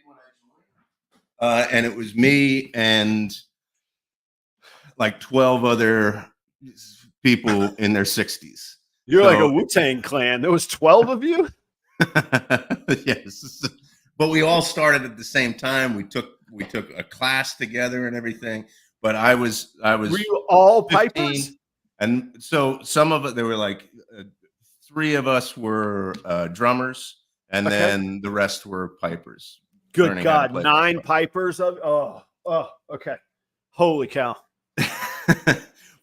And it was me and like 12 other people in their 60s. You're like a Wu-Tang clan. There was 12 of you? Yes. But we all started at the same time. We took a class together and everything. But I was Were you all 15, pipers? And so some of it, there were like 3 of us were drummers, and then the rest were pipers. Good God, 9 pipers of okay. Holy cow.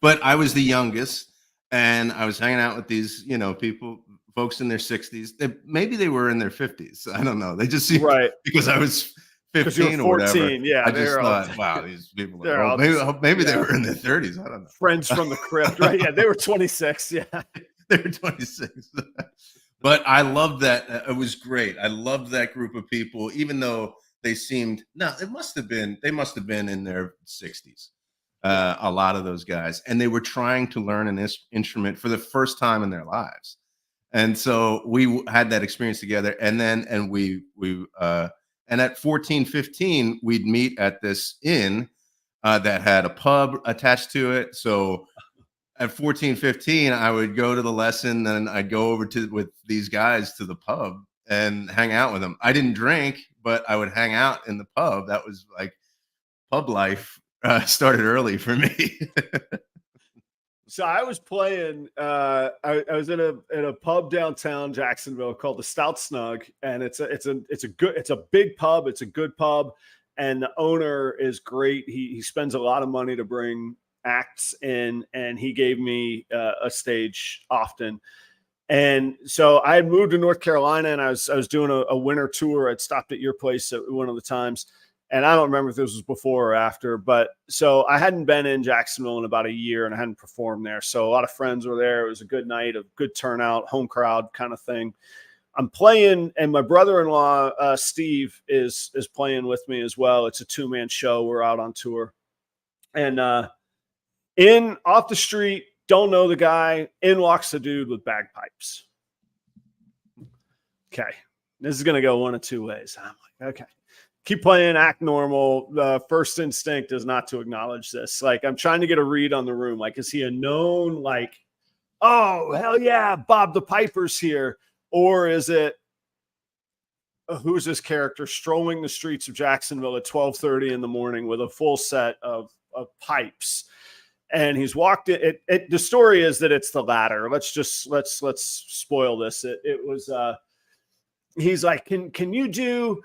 But I was the youngest, and I was hanging out with these, folks in their 60s. Maybe they were in their 50s. I don't know. They just seemed because I was 15 or whatever. Yeah, I just thought, wow, these people are old. Maybe they were in their 30s. I don't know. Friends from the crypt, right? Yeah, they were 26. Yeah. They were 26. But I loved that. It was great. I loved that group of people, even though they must have been in their 60s. A lot of those guys, and they were trying to learn an instrument for the first time in their lives. And so we had that experience together. And at 14, 15, we'd meet at this inn that had a pub attached to it. So at 14, 15, I would go to the lesson, and I'd go over with these guys to the pub and hang out with them. I didn't drink, but I would hang out in the pub. That was like pub life started early for me. So I was playing. I was in a pub downtown Jacksonville called the Stout Snug, and it's a big pub. It's a good pub, and the owner is great. He spends a lot of money to bring acts in, and he gave me a stage often. And so I had moved to North Carolina, and I was doing a winter tour. I'd stopped at your place at one of the times, and I don't remember if this was before or after, but so I hadn't been in Jacksonville in about a year, and I hadn't performed there. So a lot of friends were there. It was a good night, a good turnout, home crowd kind of thing. I'm playing, and my brother-in-law, Steve, is playing with me as well. It's a 2-man show. We're out on tour. And off the street, don't know the guy, in walks the dude with bagpipes. Okay. This is going to go one of 2 ways. I'm like, okay. Keep playing, act normal. The first instinct is not to acknowledge this. Like, I'm trying to get a read on the room. Like, is he a known, like, oh, hell yeah, Bob the Piper's here? Or is it, who's this character strolling the streets of Jacksonville at 12:30 in the morning with a full set of pipes? And he's walked in. The story is that it's the latter. Let's spoil this. It was, he's like, can you do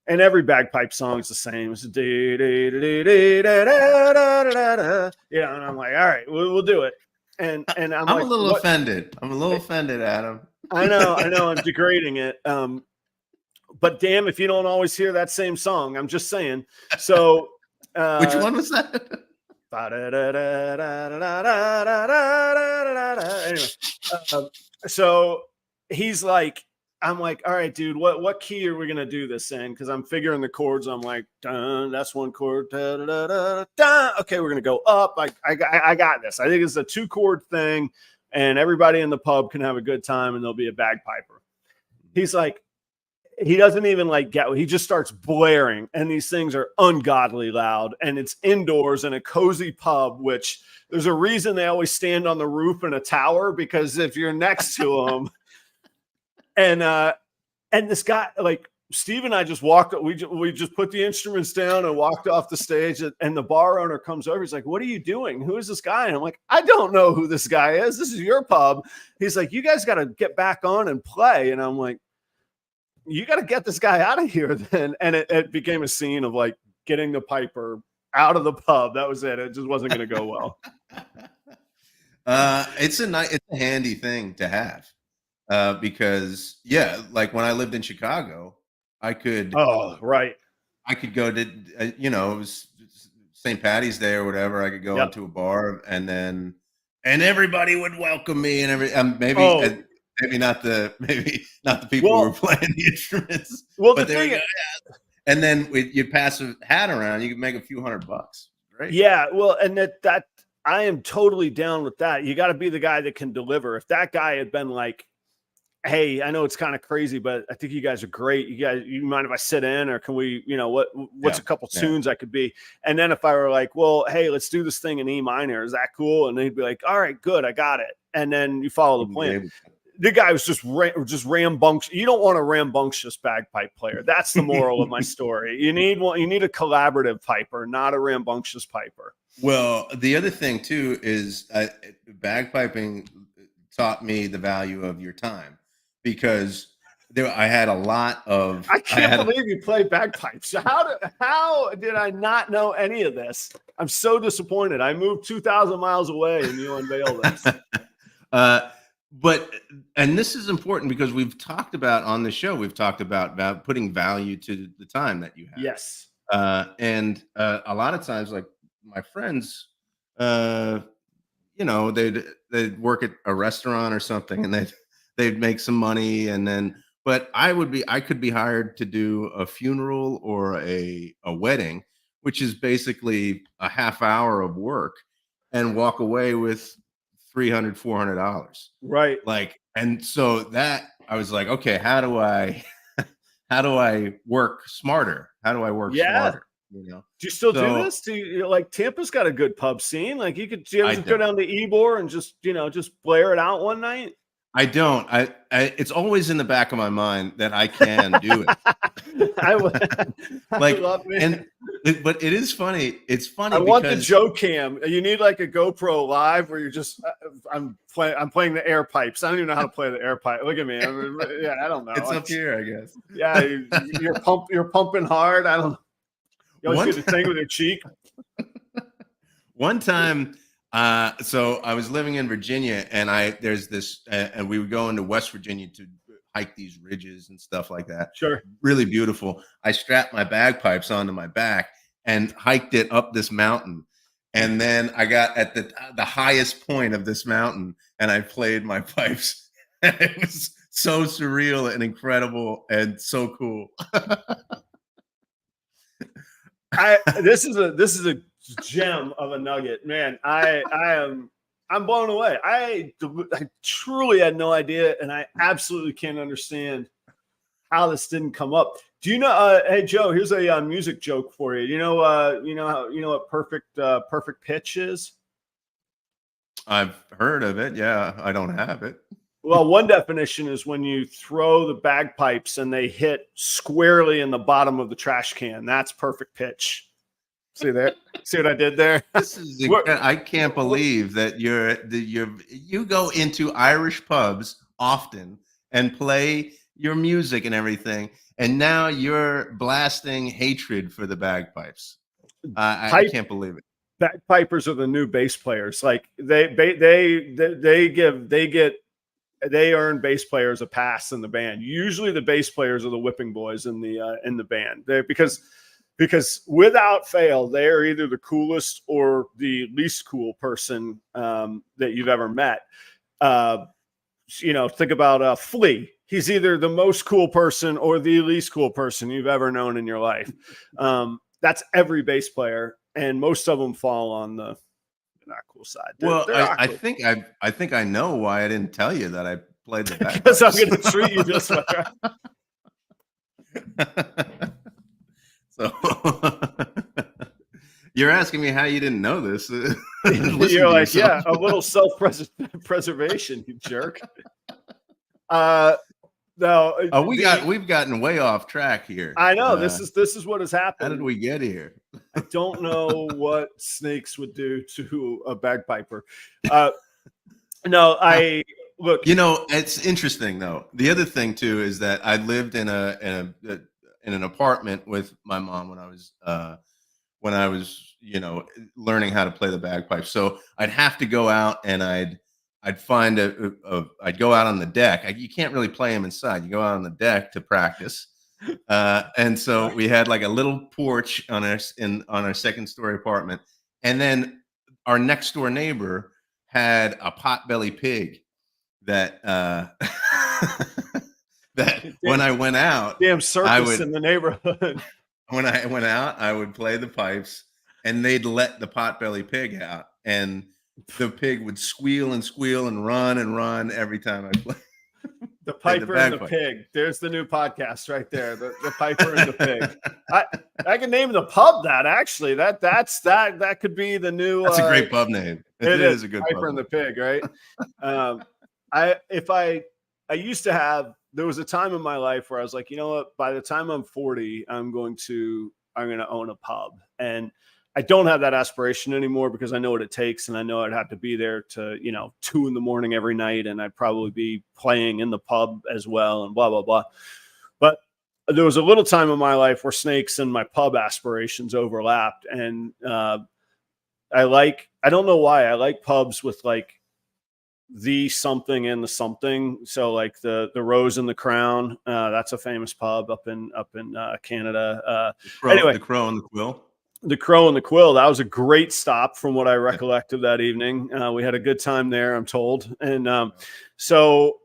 And every bagpipe song is the same. It's yeah, and I'm like, all right, we'll do it. And I'm like, a little offended. I'm a little offended, Adam. I know, I'm degrading it. But damn, if you don't always hear that same song, I'm just saying. So, which one was that? Anyway, so he's like, I'm like, all right, dude, what key are we gonna do this in? Because I'm figuring the chords. I'm like, dun, that's one chord. Da, da, da, da, da. Okay, we're gonna go up. I got this. I think it's a 2-chord thing, and everybody in the pub can have a good time, and there'll be a bagpiper. He's like, he doesn't even like get. He just starts blaring, and these things are ungodly loud, and it's indoors in a cozy pub, which there's a reason they always stand on the roof in a tower, because if you're next to them. And this guy, like Steve and I just walked, we just put the instruments down and walked off the stage, and the bar owner comes over. He's like, what are you doing? Who is this guy? And I'm like, I don't know who this guy is. This is your pub. He's like, you guys got to get back on and play. And I'm like, you got to get this guy out of here then. And it became a scene of like getting the piper out of the pub. That was it. It just wasn't going to go well. It's a handy thing to have. Because yeah, like when I lived in Chicago, I could I could go to it was St. Patty's Day or whatever. I could go into a bar and everybody would welcome me, and maybe not the people who were playing the instruments. Well, but and then you'd pass a hat around, you could make a few $100. Right? Yeah, well, and that I am totally down with that. You got to be the guy that can deliver. If that guy had been like, hey, I know it's kind of crazy, but I think you guys are great. You mind if I sit in, or can we, what's a couple tunes I could be? And then if I were like, well, hey, let's do this thing in E minor. Is that cool? And they'd be like, all right, good. I got it. And then you follow the plan. The guy was just rambunctious. You don't want a rambunctious bagpipe player. That's the moral of my story. You need a collaborative piper, not a rambunctious piper. Well, the other thing too is bagpiping taught me the value of your time. Because I had a lot of. I can't believe you play bagpipes. How did I not know any of this? I'm so disappointed. I moved 2,000 miles away, and you unveil this. And this is important because we've talked about on the show. We've talked about putting value to the time that you have. Yes. And a lot of times, like my friends, they'd work at a restaurant or something, and they'd make some money, but I could be hired to do a funeral or a wedding, which is basically a half hour of work, and walk away with $300, $400. Right. Like, and so that I was like, okay, how do I work smarter? How do I work smarter? Do you still do this? Do you, like, Tampa's got a good pub scene. Like, you could go down to Ybor and just blare it out one night. I don't. It's always in the back of my mind that I can do it. But it is funny. It's funny. I want the Joe cam. You need like a GoPro Live where you're just. I'm playing the air pipes. I don't even know how to play the air pipe. Look at me. I don't know. It's up here, I guess. Yeah, you're pumping hard. I don't know. You always do the thing with your cheek. One time. So I was living in Virginia, and there's this, and we would go into West Virginia to hike these ridges and stuff like that. Sure. Really beautiful. I strapped my bagpipes onto my back and hiked it up this mountain. And then I got at the highest point of this mountain, and I played my pipes. And it was so surreal and incredible and so cool. This is a gem of a nugget, man. I'm blown away. I truly had no idea, and I absolutely can't understand how this didn't come up. Do you know? Hey Joe, here's a music joke for you. You know what perfect pitch is? I've heard of it. Yeah, I don't have it. Well, one definition is when you throw the bagpipes and they hit squarely in the bottom of the trash can. That's perfect pitch. See there? See what I did there? I can't believe that you go into Irish pubs often and play your music and everything, and now you're blasting hatred for the bagpipes. I can't believe it. Bagpipers are the new bass players. Like they earn bass players a pass in the band. Usually the bass players are the whipping boys in the band. Because without fail, they are either the coolest or the least cool person that you've ever met. Think about Flea. He's either the most cool person or the least cool person you've ever known in your life. That's every bass player, and most of them fall on the not cool side. I think I know why I didn't tell you that I played the bagpipes. Because I'm going to treat you this way. So you're asking me how you didn't know this. You're like, yeah, a little self-preservation, you jerk. No, we've gotten way off track here. I know this is what has happened. How did we get here? I don't know what snakes would do to a bagpiper. No, look. It's interesting though. The other thing too is that I lived in an apartment with my mom when I was learning how to play the bagpipes. So I'd have to go out and I'd find I'd go out on the deck. You can't really play them inside. You go out on the deck to practice. And so we had like a little porch on our second story apartment. And then our next door neighbor had a potbelly pig that when I went out, damn circus in the neighborhood. When I went out, I would play the pipes and they'd let the potbelly pig out, and the pig would squeal and squeal and run every time I played. The Piper and the Pig. There's the new podcast right there. The Piper and the Pig. I can name the pub that actually. That could be the new. That's a great pub name. It is a good Piper pub and the Pig, right? I used to have. There was a time in my life where I was like, you know what? By the time I'm 40, I'm going to own a pub, and I don't have that aspiration anymore because I know what it takes, and I know I'd have to be there to 2 a.m. every night, and I'd probably be playing in the pub as well, and blah blah blah. But there was a little time in my life where snakes and my pub aspirations overlapped, and I don't know why I like pubs with like the something and the something. So like the Rose and the Crown, that's a famous pub up in Canada. The Crow and the Quill. The Crow and the Quill. That was a great stop from what I recollect of that evening. We had a good time there, I'm told. And so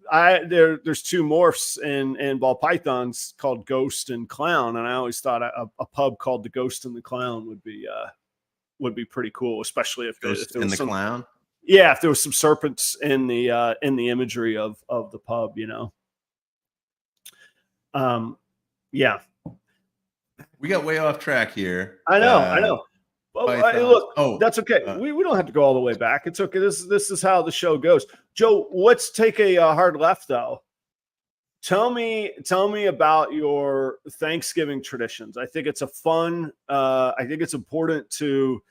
there's two morphs in ball pythons called Ghost and Clown, and I always thought a pub called the Ghost and the Clown would be pretty cool, especially if there was the Clown. Yeah, if there was some serpents in the imagery of the pub, yeah. We got way off track here. I know. Well, look, that's okay. We don't have to go all the way back. It's okay. This is how the show goes. Joe, let's take a hard left though. Tell me about your Thanksgiving traditions. I think it's I think it's important to.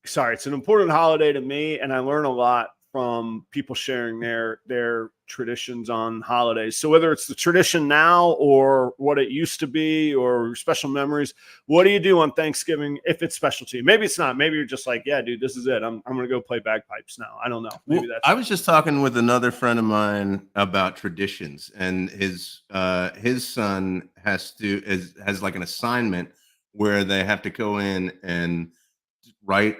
It's an important holiday to me, and I learn a lot from people sharing their traditions on holidays. So whether it's the tradition now or what it used to be or special memories, what do you do on Thanksgiving if it's special to you? Maybe it's not. Maybe you're just like, yeah, dude, this is it. I'm going to go play bagpipes now. I don't know. Maybe that's. I was just talking with another friend of mine about traditions, and his son has like an assignment where they have to go in and write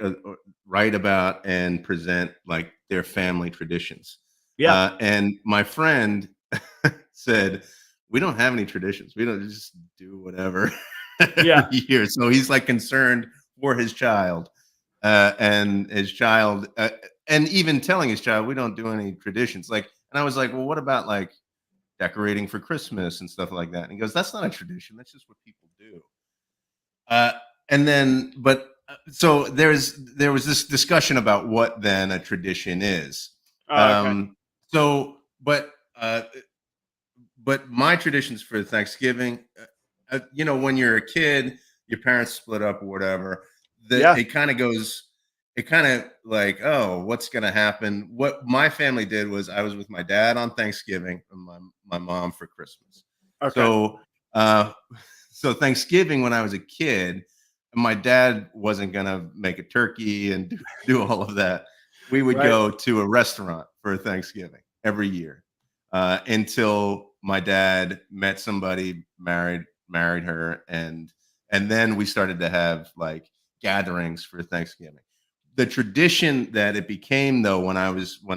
about and present like their family traditions. Yeah. And my friend said, we don't have any traditions. We don't just do whatever every year. So he's like concerned for his child, and his child, and even telling his child, we don't do any traditions. Like, and I was like, well, what about like decorating for Christmas and stuff like that? And he goes, that's not a tradition. That's just what people do. So there was this discussion about what then a tradition is. Okay. But my traditions for Thanksgiving, when you're a kid, your parents split up or whatever. It kind of goes. it kind of like, oh, what's going to happen? What my family did was I was with my dad on Thanksgiving and my mom for Christmas. Okay. So, uh, so Thanksgiving when I was a kid, my dad wasn't going to make a turkey and do all of that. We would Right. go to a restaurant for Thanksgiving every year until my dad met somebody, married her, and then we started to have like gatherings for Thanksgiving. The tradition that it became though when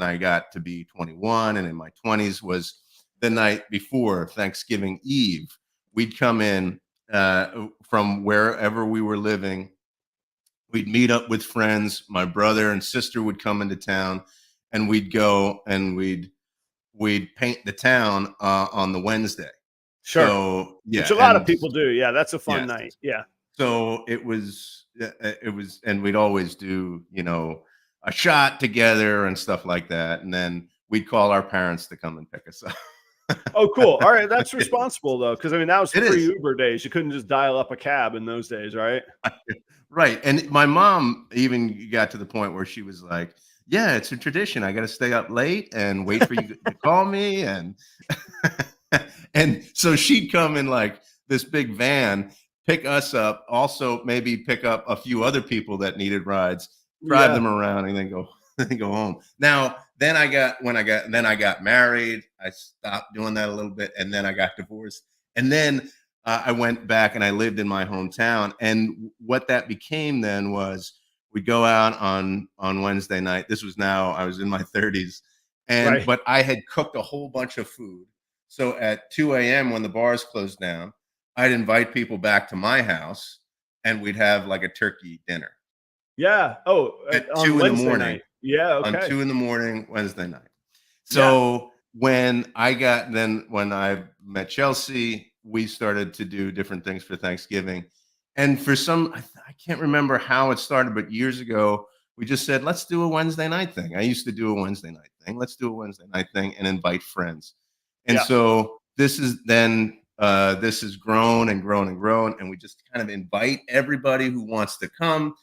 I got to be 21 and in my 20s was the night before Thanksgiving Eve. We'd come in from wherever we were living. We'd meet up with friends. My brother and sister would come into town, and we'd go and we'd paint the town on the Wednesday. Sure. So Which yeah, a lot of and people do. Yeah, that's a fun yes, night. Yeah. so it was, and we'd always do, you know, a shot together and stuff like that, and then we'd call our parents to come and pick us up. Oh, cool. All right, that's responsible though, because I mean that was It is. pre-Uber days. You couldn't just dial up a cab in those days, right? Right, and my mom even got to the point where she was like, "Yeah, it's a tradition. I gotta stay up late and wait for you to call me," and and so she'd come in, like, this big van, pick us up, also maybe pick up a few other people that needed rides, drive Yeah. them around, and then go then go home. Now, then I got married, I stopped doing that a little bit, and then I got divorced, and then I went back and I lived in my hometown. And what that became then was we'd go out on Wednesday night. This was now I was in my 30s, and Right. but I had cooked a whole bunch of food. So at 2 a.m. when the bars closed down, I'd invite people back to my house, and we'd have like a turkey dinner Yeah. Oh, at on 2 in the Wednesday morning night. Yeah. on Okay. 2 in the morning Wednesday night. Yeah. So when I met Chelsea, we started to do different things for Thanksgiving. And for some, I can't remember how it started, but years ago, we just said, let's do a Wednesday night thing. I used to do a Wednesday night thing. Let's do a Wednesday night thing and invite friends. And Yeah. so this has grown and grown and grown. And we just kind of invite everybody who wants to come. Yep.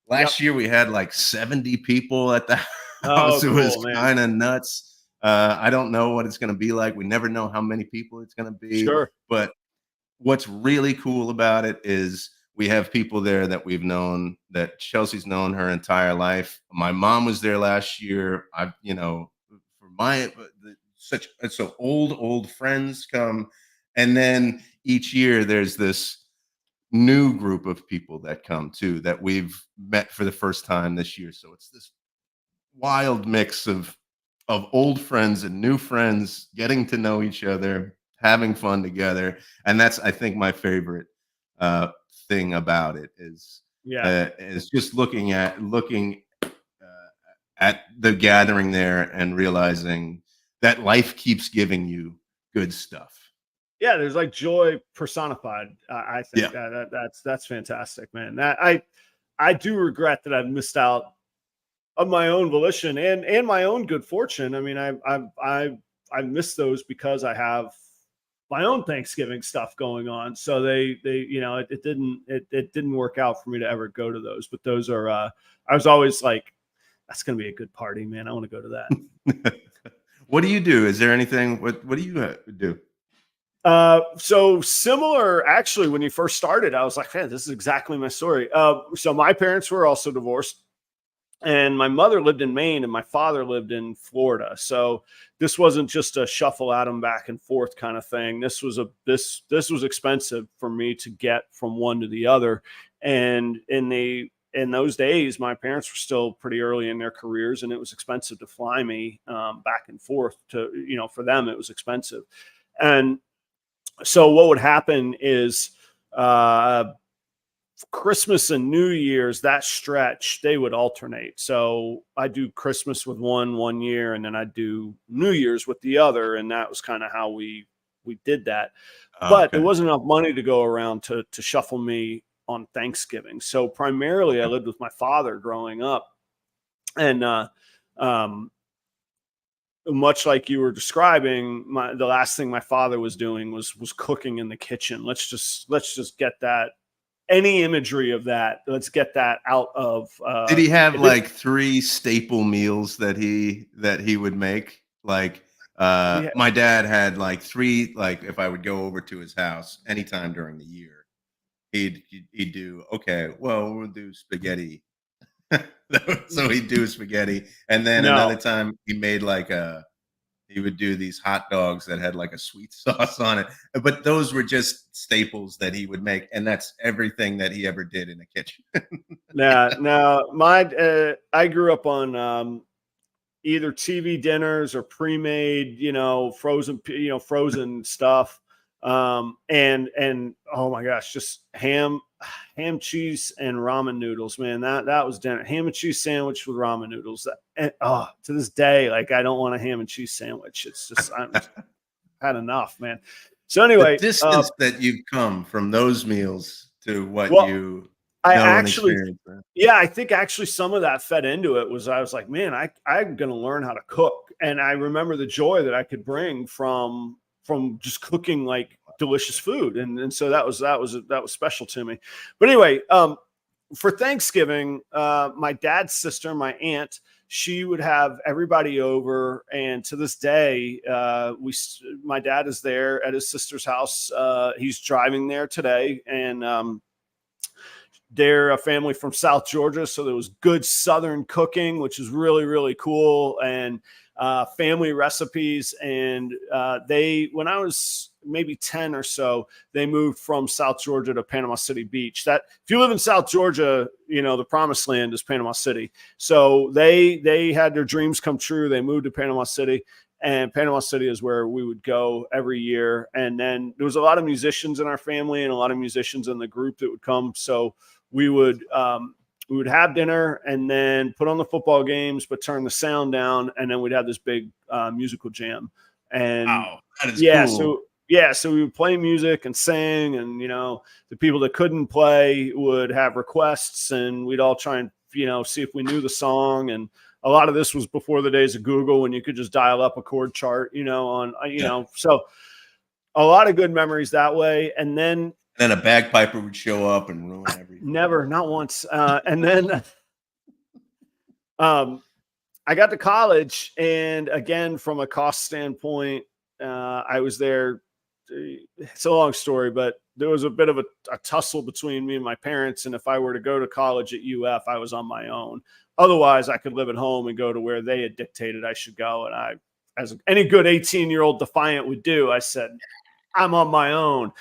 Last year, we had like 70 people at the house. Oh, It was cool, man. kind of nuts. I don't know what it's going to be like. We never know how many people it's going to be. Sure. But what's really cool about it is we have people there that we've known, that Chelsea's known her entire life. My mom was there last year. For my such so old friends come, and then each year there's this new group of people that come too that we've met for the first time this year. So it's this wild mix of old friends and new friends getting to know each other, having fun together, and that's I think my favorite uh, thing about it Yeah. is just looking at the gathering there and realizing that life keeps giving you good stuff. Yeah. There's like joy personified. I think Yeah. that's fantastic, man. That I do regret that I've missed out of my own volition and my own good fortune. I mean, I miss those because I have my own Thanksgiving stuff going on. So they it didn't work out for me to ever go to those. But those are I was always like, that's gonna be a good party, man. I want to go to that. What do you do? Is there anything? What do you do? So similar, actually, when you first started, I was like, man, this is exactly my story. So my parents were also divorced, and my mother lived in Maine and my father lived in Florida. So this wasn't just a shuffle at them back and forth kind of thing. This was expensive for me to get from one to the other. And in those days, my parents were still pretty early in their careers, and it was expensive to fly me back and forth to, for them, it was expensive. And so what would happen is, uh, Christmas and New Year's, that stretch, they would alternate. So I do Christmas with one year, and then I do New Year's with the other, and that was kind of how we did that. But there Okay. wasn't enough money to go around to shuffle me on Thanksgiving. So primarily, I lived with my father growing up, and um, much like you were describing, the last thing my father was doing was cooking in the kitchen. Let's just get that. any imagery of that. Let's get that out of. Did he have like 3 staple meals that he would make? Like my dad had like 3. Like if I would go over to his house anytime during the year, he'd do, okay, well, we'll do spaghetti. So he'd do spaghetti, and then another time he made like he would do these hot dogs that had like a sweet sauce on it. But those were just staples that he would make, and that's everything that he ever did in the kitchen. I grew up on either TV dinners or pre-made, frozen stuff. And oh my gosh, just ham, cheese, and ramen noodles, man. That was dinner. Ham and cheese sandwich with ramen noodles. And to this day, like, I don't want a ham and cheese sandwich. It's just, I've had enough, man. So anyway, the distance that you've come from those meals to what you I think actually some of that fed into it. I was like, man, I'm going to learn how to cook. And I remember the joy that I could bring from just cooking like delicious food. And so that was special to me. But anyway, for Thanksgiving, my dad's sister, my aunt, she would have everybody over. And to this day, my dad is there at his sister's house. He's driving there today. And, they're a family from South Georgia, so there was good Southern cooking, which is really, really cool, and family recipes. And when I was maybe 10 or so, they moved from South Georgia to Panama City Beach. That if you live in South Georgia, the promised land is Panama City. So they had their dreams come true. They moved to Panama City. And Panama City is where we would go every year. And then there was a lot of musicians in our family and a lot of musicians in the group that would come. So we would have dinner and then put on the football games, but turn the sound down. And then we'd have this big musical jam. And that is cool. So we would play music and sing, and, the people that couldn't play would have requests, and we'd all try and, see if we knew the song. And a lot of this was before the days of Google, when you could just dial up a chord chart, so a lot of good memories that way. And then a bagpiper would show up and ruin everything. Never, not once. And then I got to college, and again, from a cost standpoint, I was there. It's a long story, but there was a bit of a tussle between me and my parents. And if I were to go to college at UF, I was on my own. Otherwise, I could live at home and go to where they had dictated I should go. And I, as any good 18-year-old defiant would do, I said, I'm on my own.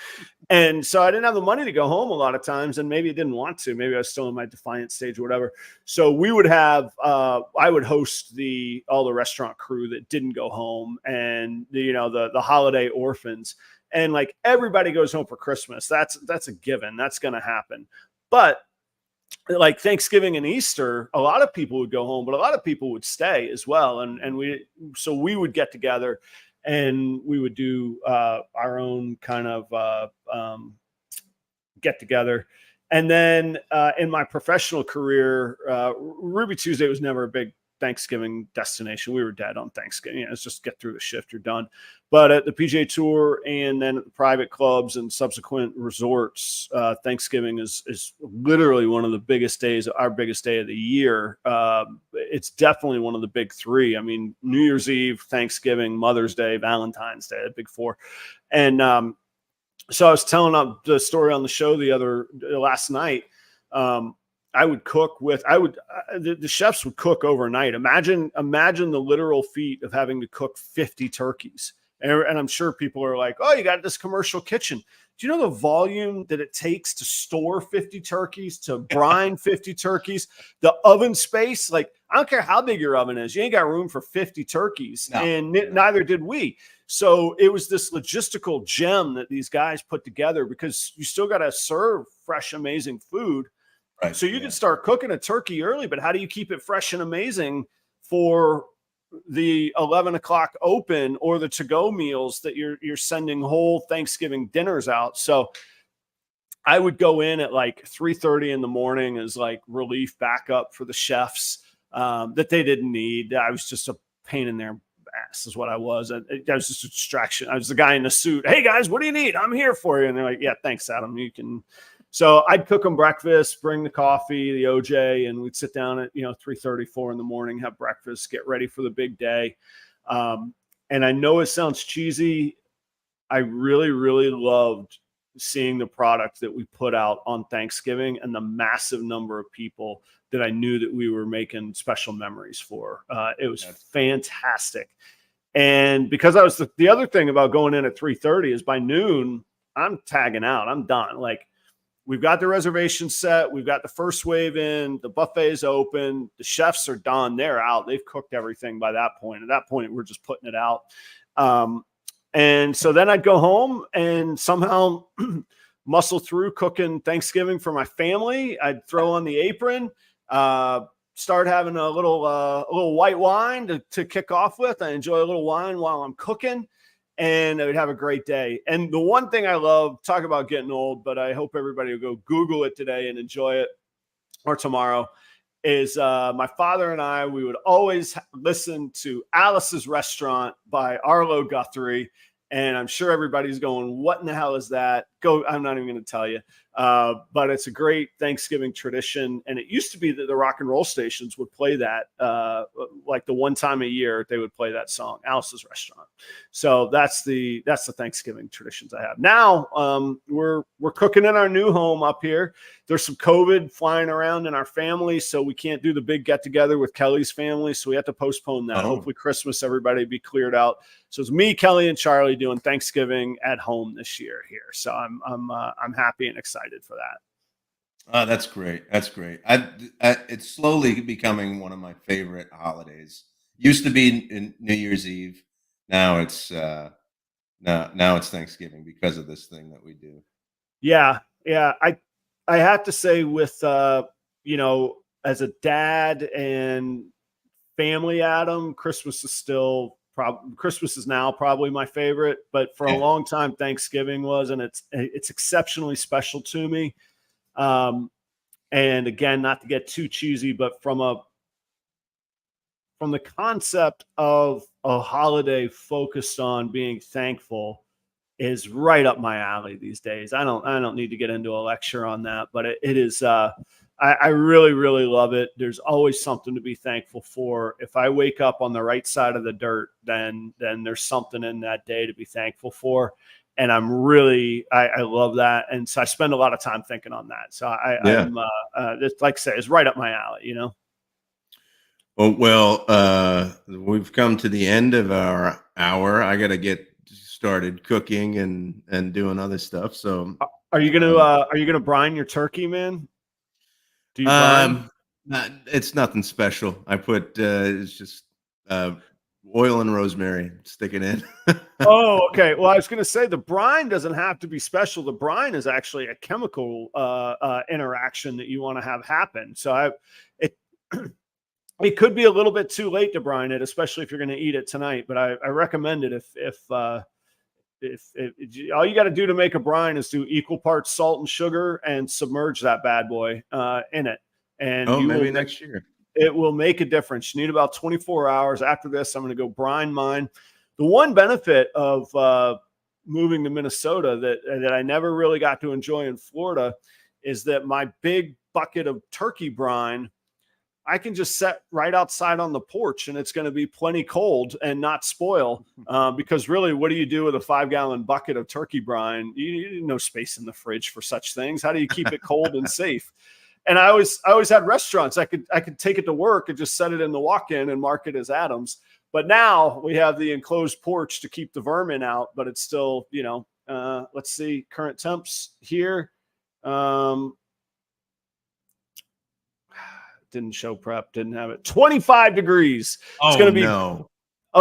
And so I didn't have the money to go home a lot of times, and maybe I didn't want to. Maybe I was still in my defiant stage or whatever. So we would have, I would host all the restaurant crew that didn't go home, and the holiday orphans. And like, everybody goes home for Christmas. That's a given. That's going to happen. But like Thanksgiving and Easter, a lot of people would go home, but a lot of people would stay as well. And we would get together, and we would do our own kind of get together. And then in my professional career, Ruby Tuesday was never a big Thanksgiving destination. We were dead on Thanksgiving. It's just get through the shift, you're done. But at the PGA Tour and then at the private clubs and subsequent resorts, Thanksgiving is literally one of the biggest days, our biggest day of the year. It's definitely one of the big 3. I mean, New Year's Eve, Thanksgiving, Mother's Day, Valentine's Day, the big 4. And so I was telling the story on the show last night. I would cook the chefs would cook overnight. Imagine the literal feat of having to cook 50 turkeys. And I'm sure people are like, oh, you got this commercial kitchen. Do you know the volume that it takes to store 50 turkeys, to brine 50 turkeys, the oven space? Like, I don't care how big your oven is. You ain't got room for 50 turkeys. No. And neither did we. So it was this logistical gem that these guys put together, because you still got to serve fresh, amazing food. Right. So you can start cooking a turkey early, but how do you keep it fresh and amazing for the 11 o'clock open or the to-go meals that you're sending whole Thanksgiving dinners out? So I would go in at like 3:30 in the morning as like relief backup for the chefs that they didn't need. I was just a pain in their ass is what I was. I was just a distraction. I was the guy in the suit. Hey guys, what do you need? I'm here for you. And they're like, yeah, thanks, Adam. You can So I'd cook them breakfast, bring the coffee, the OJ, and we'd sit down at 3:30, 4 in the morning, have breakfast, get ready for the big day. And I know it sounds cheesy. I really, really loved seeing the product that we put out on Thanksgiving and the massive number of people that I knew that we were making special memories for. It was fantastic. And because I was the other thing about going in at 3:30 is by noon, I'm tagging out. I'm done. Like, we've got the reservation set. We've got the first wave in. The buffet is open. The chefs are done. They're out. They've cooked everything by that point. At that point, we're just putting it out. And so then I'd go home and somehow muscle through cooking Thanksgiving for my family. I'd throw on the apron, start having a little white wine to kick off with. I enjoy a little wine while I'm cooking, and I would have a great day. And the one thing I love, talk about getting old, but I hope everybody will go Google it today and enjoy it, or tomorrow, is my father and I, we would always listen to Alice's Restaurant by Arlo Guthrie. And I'm sure everybody's going, what in the hell is that? I'm not even going to tell you. But it's a great Thanksgiving tradition. And it used to be that the rock and roll stations would play that, like the one time a year, they would play that song, Alice's Restaurant. So that's the Thanksgiving traditions I have. Now, we're cooking in our new home up here. There's some COVID flying around in our family, so we can't do the big get together with Kelly's family. So we have to postpone that. Hopefully Christmas, everybody be cleared out. So it's me, Kelly, and Charlie doing Thanksgiving at home this year here. So I'm happy and excited for that. Oh, that's great. That's great. It's slowly becoming one of my favorite holidays. Used to be in New Year's Eve. Now it's now it's Thanksgiving because of this thing that we do. Yeah. I have to say, with as a dad and family, Adam, Christmas is now probably my favorite, but for a long time Thanksgiving was, and it's exceptionally special to me. And again, not to get too cheesy, but from the concept of a holiday focused on being thankful is right up my alley these days. I don't need to get into a lecture on that, but it is, I really, really love it. There's always something to be thankful for. If I wake up on the right side of the dirt, then there's something in that day to be thankful for. And I love that. And so I spend a lot of time thinking on that. So I'm like I say, it's right up my alley, Well, we've come to the end of our hour. I got to get started cooking and doing other stuff. So are you gonna brine your turkey, man? Do you brine? It's nothing special. I put it's just oil and rosemary, stick it in. Oh, okay. Well, I was going to say the brine doesn't have to be special. The brine is actually a chemical interaction that you want to have happen. So it could be a little bit too late to brine it, especially if you're going to eat it tonight. But I recommend it if all you got to do to make a brine is do equal parts salt and sugar and submerge that bad boy in it. And maybe next year. It will make a difference. You need about 24 hours. After this, I'm going to go brine mine. The one benefit of moving to Minnesota that I never really got to enjoy in Florida is that my big bucket of turkey brine, I can just set right outside on the porch, and it's going to be plenty cold and not spoil. Because really, what do you do with a 5-gallon bucket of turkey brine? You no space in the fridge for such things. How do you keep it cold and safe? And I always had restaurants. I could take it to work and just set it in the walk-in and mark it as Adams. But now we have the enclosed porch to keep the vermin out, but it's still, let's see, current temps here. Didn't show prep, didn't have it. 25 degrees. It's going to be, oh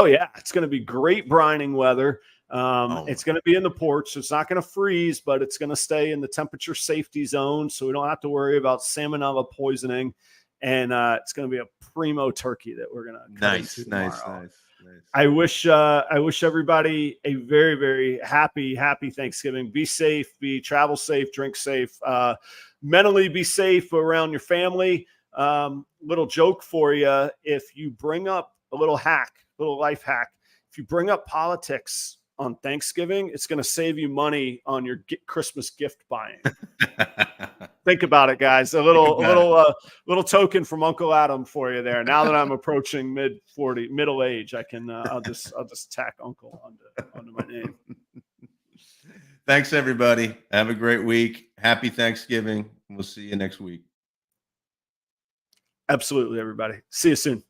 yeah, it's going to be great brining weather. It's going to be in the porch, so it's not going to freeze, but it's going to stay in the temperature safety zone, so we don't have to worry about salmonella poisoning. And it's going to be a primo turkey that we're going to nice. I wish everybody a very, very happy Thanksgiving. Be safe, travel safe, drink safe, mentally be safe around your family. Little joke for you: if you bring up a little life hack, if you bring up politics on Thanksgiving, it's going to save you money on your Christmas gift buying. Think about it, guys. A little token from Uncle Adam for you there. Now that I'm approaching middle age, I can I'll just tack Uncle onto my name. Thanks, everybody. Have a great week. Happy Thanksgiving. We'll see you next week. Absolutely, everybody. See you soon.